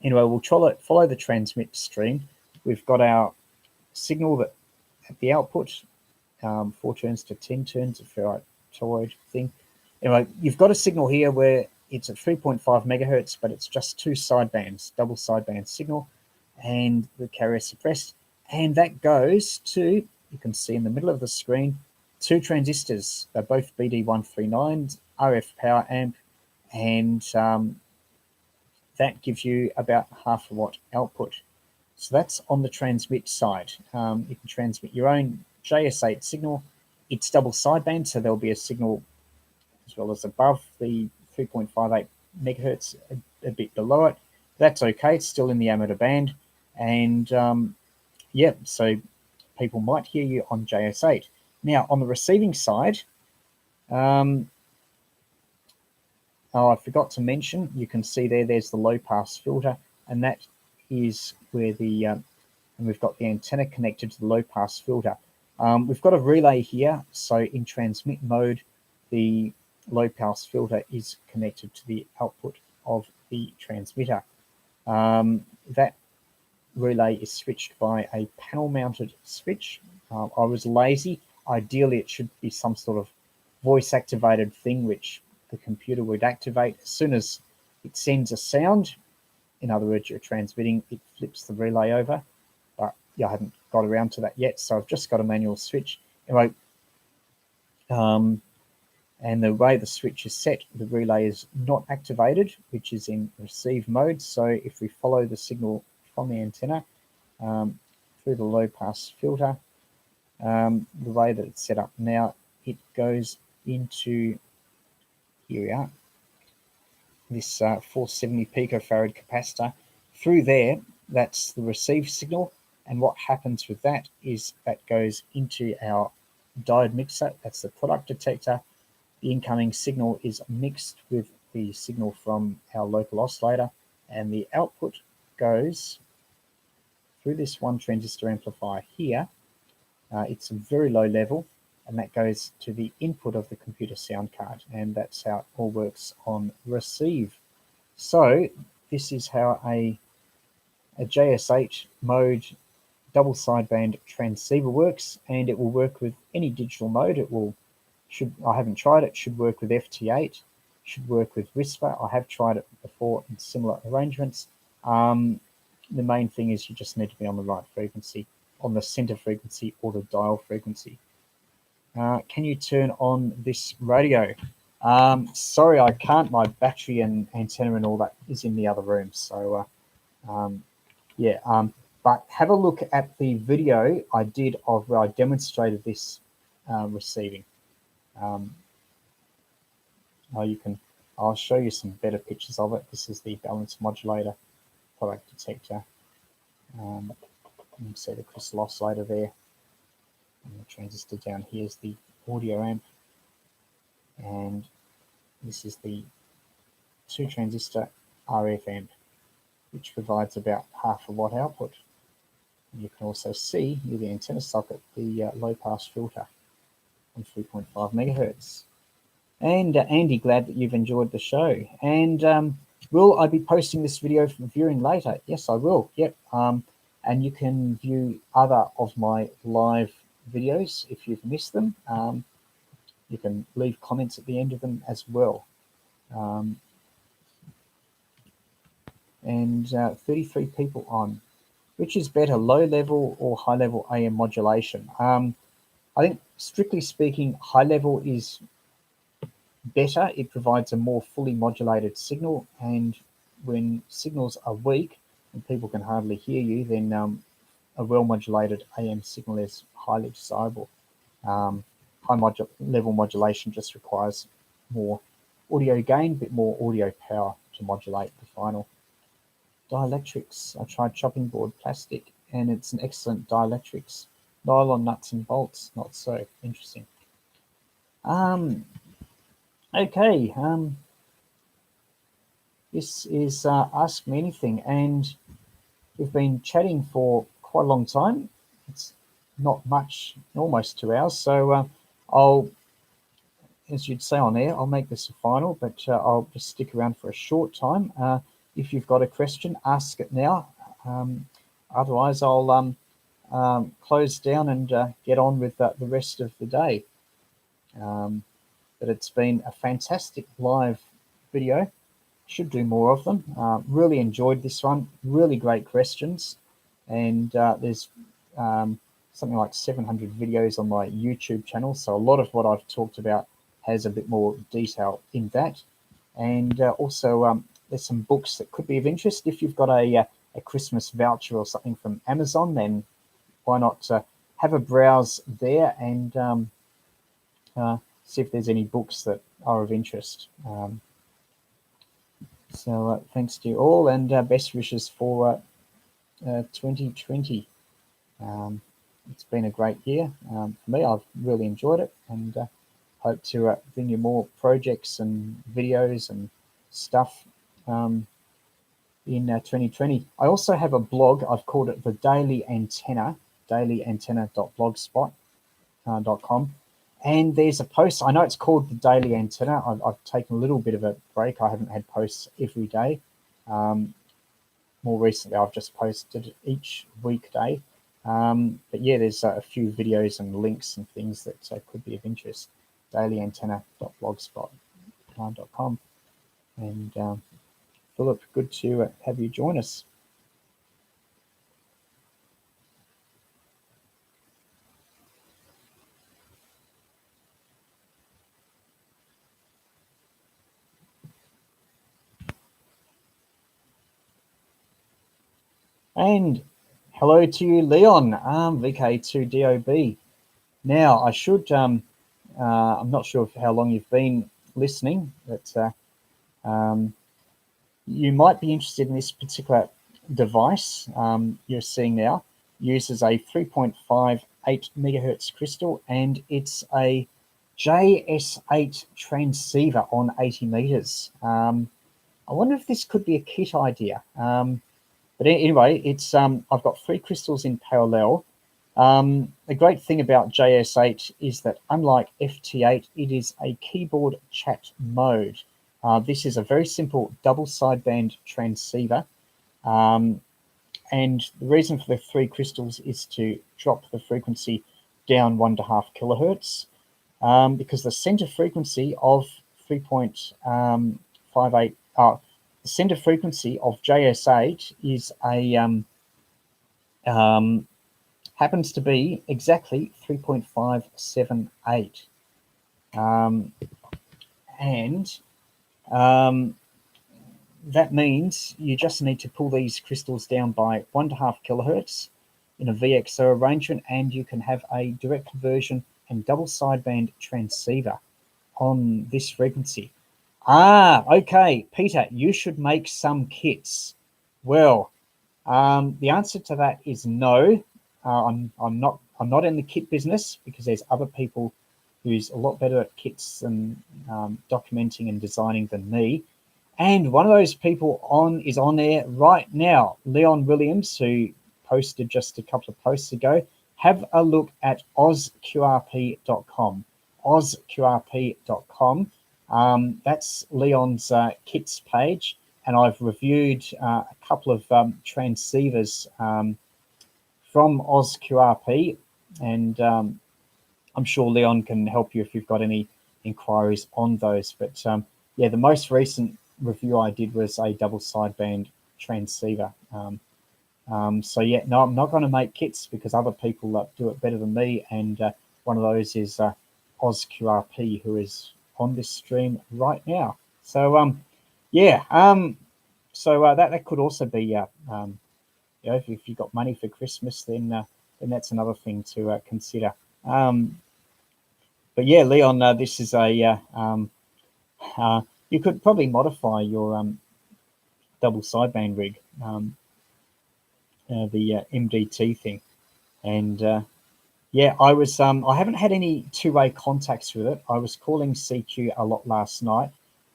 we'll follow the transmit stream. We've got our signal that at the output, 4 turns to 10 turns, a ferrite thing. Anyway, you've got a signal here where it's at 3.5 megahertz, but it's just 2 sidebands, double sideband signal, and the carrier suppressed. And that goes to, you can see in the middle of the screen, 2 transistors. They're both BD139s, RF power amp, and that gives you about 0.5 watt output. So that's on the transmit side. You can transmit your own JS8 signal. It's double sideband, so there'll be a signal as well as above the 3.58 megahertz, a bit below it. That's okay. It's still in the amateur band, and yeah, so people might hear you on JS8. Now, on the receiving side, oh, I forgot to mention, you can see there's the low pass filter, and that is where the, and we've got the antenna connected to the low pass filter. We've got a relay here, so in transmit mode, the low pass filter is connected to the output of the transmitter. That relay is switched by a panel mounted switch. I was lazy. Ideally, it should be some sort of voice activated thing which the computer would activate as soon as it sends a sound. In other words, you're transmitting, it flips the relay over, but yeah, I haven't got around to that yet, so I've just got a manual switch. Anyway, and the way the switch is set, the relay is not activated, which is in receive mode. So if we follow the signal from the antenna through the low pass filter, the way that it's set up now, it goes into, here we are, this 470 picofarad capacitor. Through there, that's the receive signal, and what happens with that is that goes into our diode mixer. That's the product detector. The incoming signal is mixed with the signal from our local oscillator, and the output goes through this 1 transistor amplifier here. It's a very low level, and that goes to the input of the computer sound card, and that's how it all works on receive. So this is how a JS8 mode double sideband transceiver works, and it will work with any digital mode. It will, I haven't tried it, should work with FT8, should work with Whisper. I have tried it before in similar arrangements. The main thing is you just need to be on the right frequency, on the center frequency or the dial frequency. Can you turn on this radio? Sorry, I can't. My battery and antenna and all that is in the other room. So yeah, but have a look at the video I did of where I demonstrated this receiving. I'll show you some better pictures of it. This is the balance modulator product detector. You can see the crystal oscillator there. And the transistor down here is the audio amp. And this is the 2 transistor RF amp, which provides about 0.5 watt output. And you can also see near the antenna socket the low pass filter on 3.5 megahertz. And Andy, glad that you've enjoyed the show. And will I be posting this video for viewing later? Yes, I will. Yep. And you can view other of my live videos if you've missed them. You can leave comments at the end of them as well. and 33 people on. Which is better, low level or high level AM modulation? I think strictly speaking, high level is better. It provides a more fully modulated signal, and when signals are weak and people can hardly hear you, then a well-modulated AM signal is highly desirable. High level modulation just requires more audio gain, a bit more audio power to modulate the final. Dielectrics. I tried chopping board plastic, and it's an excellent dielectrics. Nylon nuts and bolts, not so interesting. Okay. This is Ask Me Anything, and we've been chatting for quite a long time. It's not much, almost 2 hours. So I'll, as you'd say on air, I'll make this a final, but I'll just stick around for a short time. If you've got a question, ask it now. Otherwise, I'll close down and get on with the rest of the day. But it's been a fantastic live video. Should do more of them. Really enjoyed this one. Really great questions. And there's something like 700 videos on my YouTube channel. So a lot of what I've talked about has a bit more detail in that. And also there's some books that could be of interest. If you've got a Christmas voucher or something from Amazon, then why not have a browse there and see if there's any books that are of interest. So thanks to you all, and best wishes for 2020. It's been a great year for me. I've really enjoyed it, and hope to bring you more projects and videos and stuff in 2020. I also have a blog. I've called it the Daily Antenna, dailyantenna.blogspot.com. And there's a post. I know it's called the Daily Antenna. I've taken a little bit of a break. I haven't had posts every day. More recently, I've just posted each weekday. But yeah, there's a few videos and links and things that could be of interest. Dailyantenna.blogspot.com. And Philip, good to have you join us. And hello to you, Leon, VK2YE. Now, I should, I'm not sure how long you've been listening, but you might be interested in this particular device you're seeing now. Uses a 3.58 megahertz crystal, and it's a JS8 transceiver on 80 meters. I wonder if this could be a kit idea. But anyway, it's I've got 3 crystals in parallel. The great thing about JS8 is that unlike FT8, it is a keyboard chat mode. This is a very simple double sideband transceiver. And the reason for the 3 crystals is to drop the frequency down 1.5 kilohertz, because the center frequency of 3.58, the center frequency of JS8 is a happens to be exactly 3.578, and that means you just need to pull these crystals down by 1.5 kilohertz in a VXO arrangement, and you can have a direct conversion and double sideband transceiver on this frequency. Okay, Peter, you should make some kits. Well, the answer to that is no. I'm not in the kit business, because there's other people who's a lot better at kits and documenting and designing than me. And one of those people is on there right now, Leon Williams, who posted just a couple of posts ago. Have a look at ozqrp.com. ozqrp.com. That's Leon's kits page, and I've reviewed a couple of transceivers from ozqrp, and I'm sure Leon can help you if you've got any inquiries on those. But yeah, the most recent review I did was a double sideband transceiver. So yeah, no, I'm not going to make kits because other people do it better than me, and one of those is OzQRP, who is on this stream right now. So yeah, so that could also be you know, if you've got money for Christmas, then that's another thing to consider. But yeah, Leon, this is a you could probably modify your double sideband rig, the MDT thing, and yeah, I haven't had any two-way contacts with it. I was calling CQ a lot last night,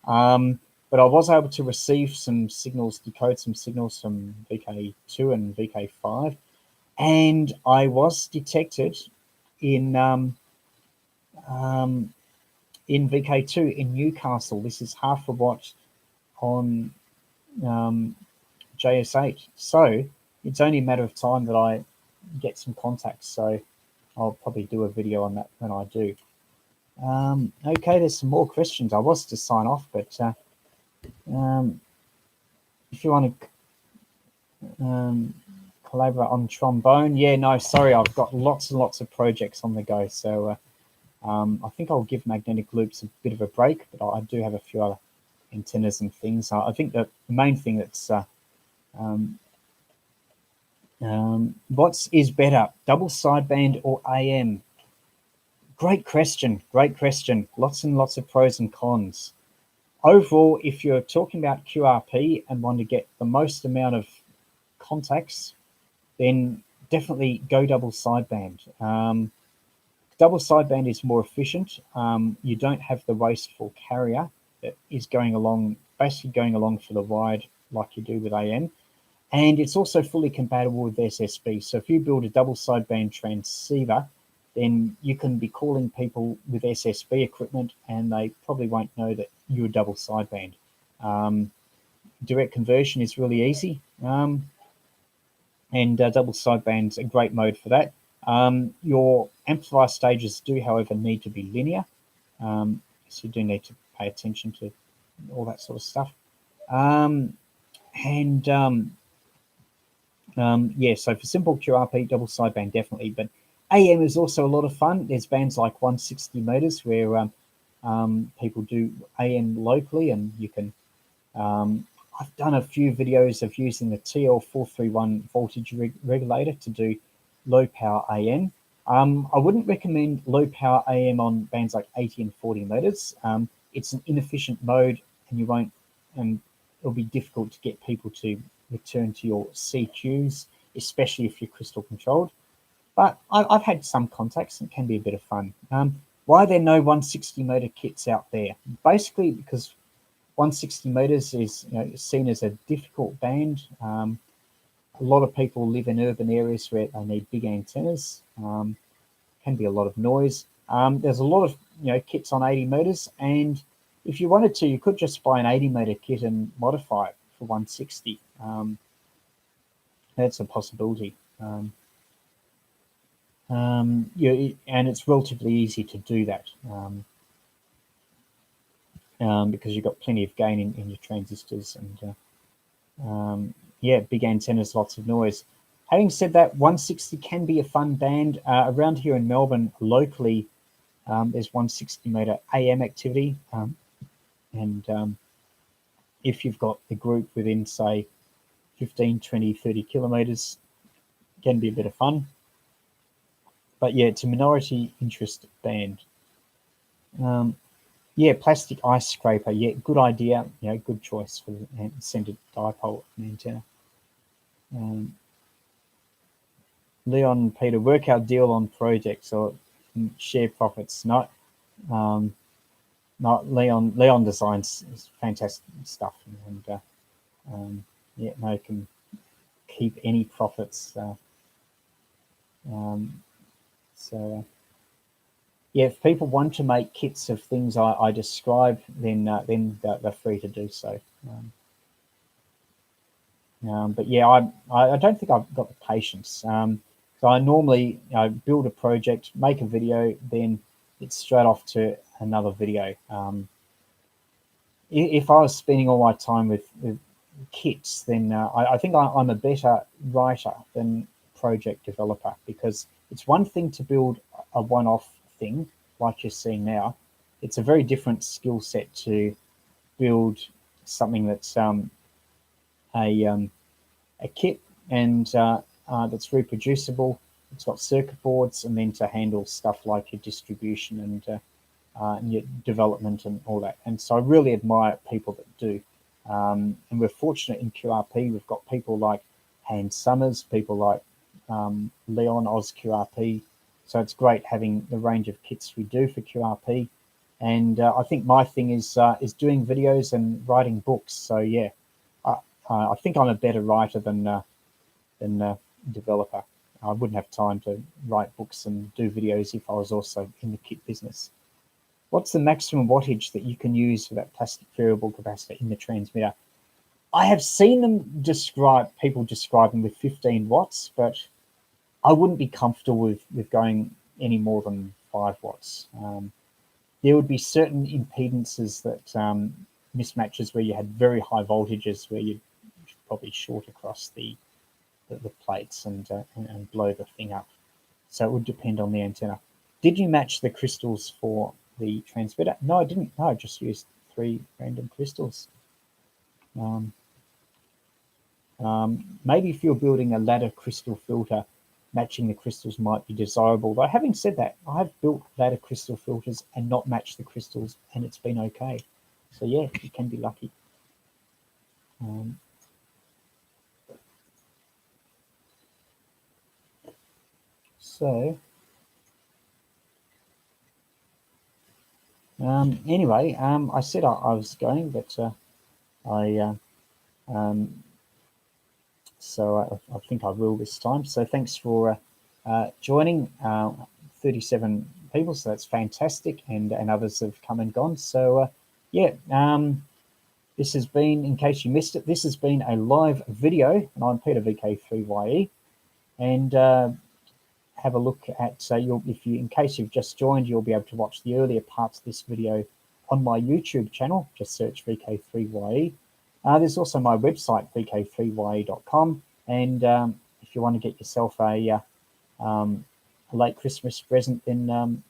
but I was able to receive some signals, decode some signals from VK2 and VK5, and I was detected in VK2 in Newcastle. This is half a watt on JS8. So it's only a matter of time that I get some contacts. So I'll probably do a video on that when I do. Okay, there's some more questions. I was to sign off, but if you want to collaborate on trombone, yeah, no, sorry, I've got lots and lots of projects on the go. So I think I'll give magnetic loops a bit of a break, but I do have a few other antennas and things. I think that the main thing that's what is better, double sideband or AM? Great question, great question. Lots and lots of pros and cons. Overall, if you're talking about QRP and want to get the most amount of contacts, then definitely go double sideband. Double sideband is more efficient. You don't have the wasteful carrier that is going along, basically going along for the ride like you do with AM. And it's also fully compatible with SSB. So if you build a double sideband transceiver, then you can be calling people with SSB equipment and they probably won't know that you're double sideband. Direct conversion is really easy. And double sideband's a great mode for that. Your amplifier stages do, however, need to be linear. So you do need to pay attention to all that sort of stuff. Yeah, so for simple QRP, double sideband definitely, but AM is also a lot of fun. There's bands like 160 meters where people do AM locally, and you can. I've done a few videos of using the TL431 voltage regulator to do low power AM. I wouldn't recommend low power AM on bands like 80 and 40 meters. It's an inefficient mode, and it'll be difficult to get people to return to your CQs, especially if you're crystal controlled. But I've had some contacts, and it can be a bit of fun. Why are there no 160 meter kits out there? Basically, because 160 meters is seen as a difficult band. A lot of people live in urban areas where they need big antennas. Can be a lot of noise. There's a lot of kits on 80 meters, and if you wanted to, you could just buy an 80 meter kit and modify it for 160. That's a possibility. And it's relatively easy to do that because you've got plenty of gain in your transistors, and yeah, big antennas, lots of noise. Having said that, 160 can be a fun band. Around here in Melbourne, locally, there's 160 meter AM activity, and if you've got the group within, say, 15, 20, 30 kilometers, can be a bit of fun. But yeah, it's a minority interest band. Yeah, plastic ice scraper. Yeah, good idea. Good choice for the centered dipole antenna. Leon, Peter, work out deal on projects or share profits. Not Leon designs fantastic stuff, and yeah, no, can keep any profits. So yeah, if people want to make kits of things I describe, then they're free to do so. But yeah, I don't think I've got the patience. So I normally build a project, make a video, then it's straight off to another video. If I was spending all my time with kits, then I think I'm a better writer than project developer, because it's one thing to build a one-off thing like you're seeing now. It's a very different skill set to build something that's a kit and that's reproducible. It's got circuit boards, and then to handle stuff like your distribution and your development and all that. And so I really admire people that do. And we're fortunate in QRP. We've got people like Hans Summers, people like Leon Oz QRP. So it's great having the range of kits we do for QRP. And I think my thing is doing videos and writing books. So yeah, I think I'm a better writer than developer. I wouldn't have time to write books and do videos if I was also in the kit business. What's the maximum wattage that you can use for that plastic variable capacitor in the transmitter? I have seen them people describing with 15 watts, but I wouldn't be comfortable with going any more than 5 watts. There would be certain impedances that mismatches where you had very high voltages where you'd probably short across the plates and blow the thing up. So it would depend on the antenna. Did you match the crystals for the transmitter? No, I didn't. No, I just used 3 random crystals. Maybe if you're building a ladder crystal filter, matching the crystals might be desirable. Though having said that, I have built ladder crystal filters and not matched the crystals, and it's been okay. So yeah, you can be lucky. Anyway, I said I was going, but so I think I will this time. So thanks for joining. 37 people, so that's fantastic, and others have come and gone. So yeah, this has been, in case you missed it, this has been a live video, and I'm Peter VK3YE, and have a look at in case you've just joined, you'll be able to watch the earlier parts of this video on my YouTube channel. Just search VK3YE. There's also my website, VK3YE.com, and if you want to get yourself a late Christmas present, then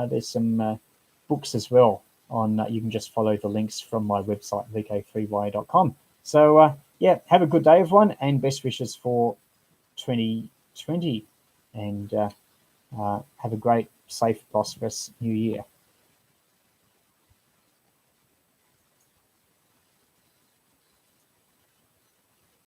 there's some books as well on. You can just follow the links from my website, VK3YE.com. So yeah, have a good day, everyone, and best wishes for 2020, and have a great, safe, prosperous new year.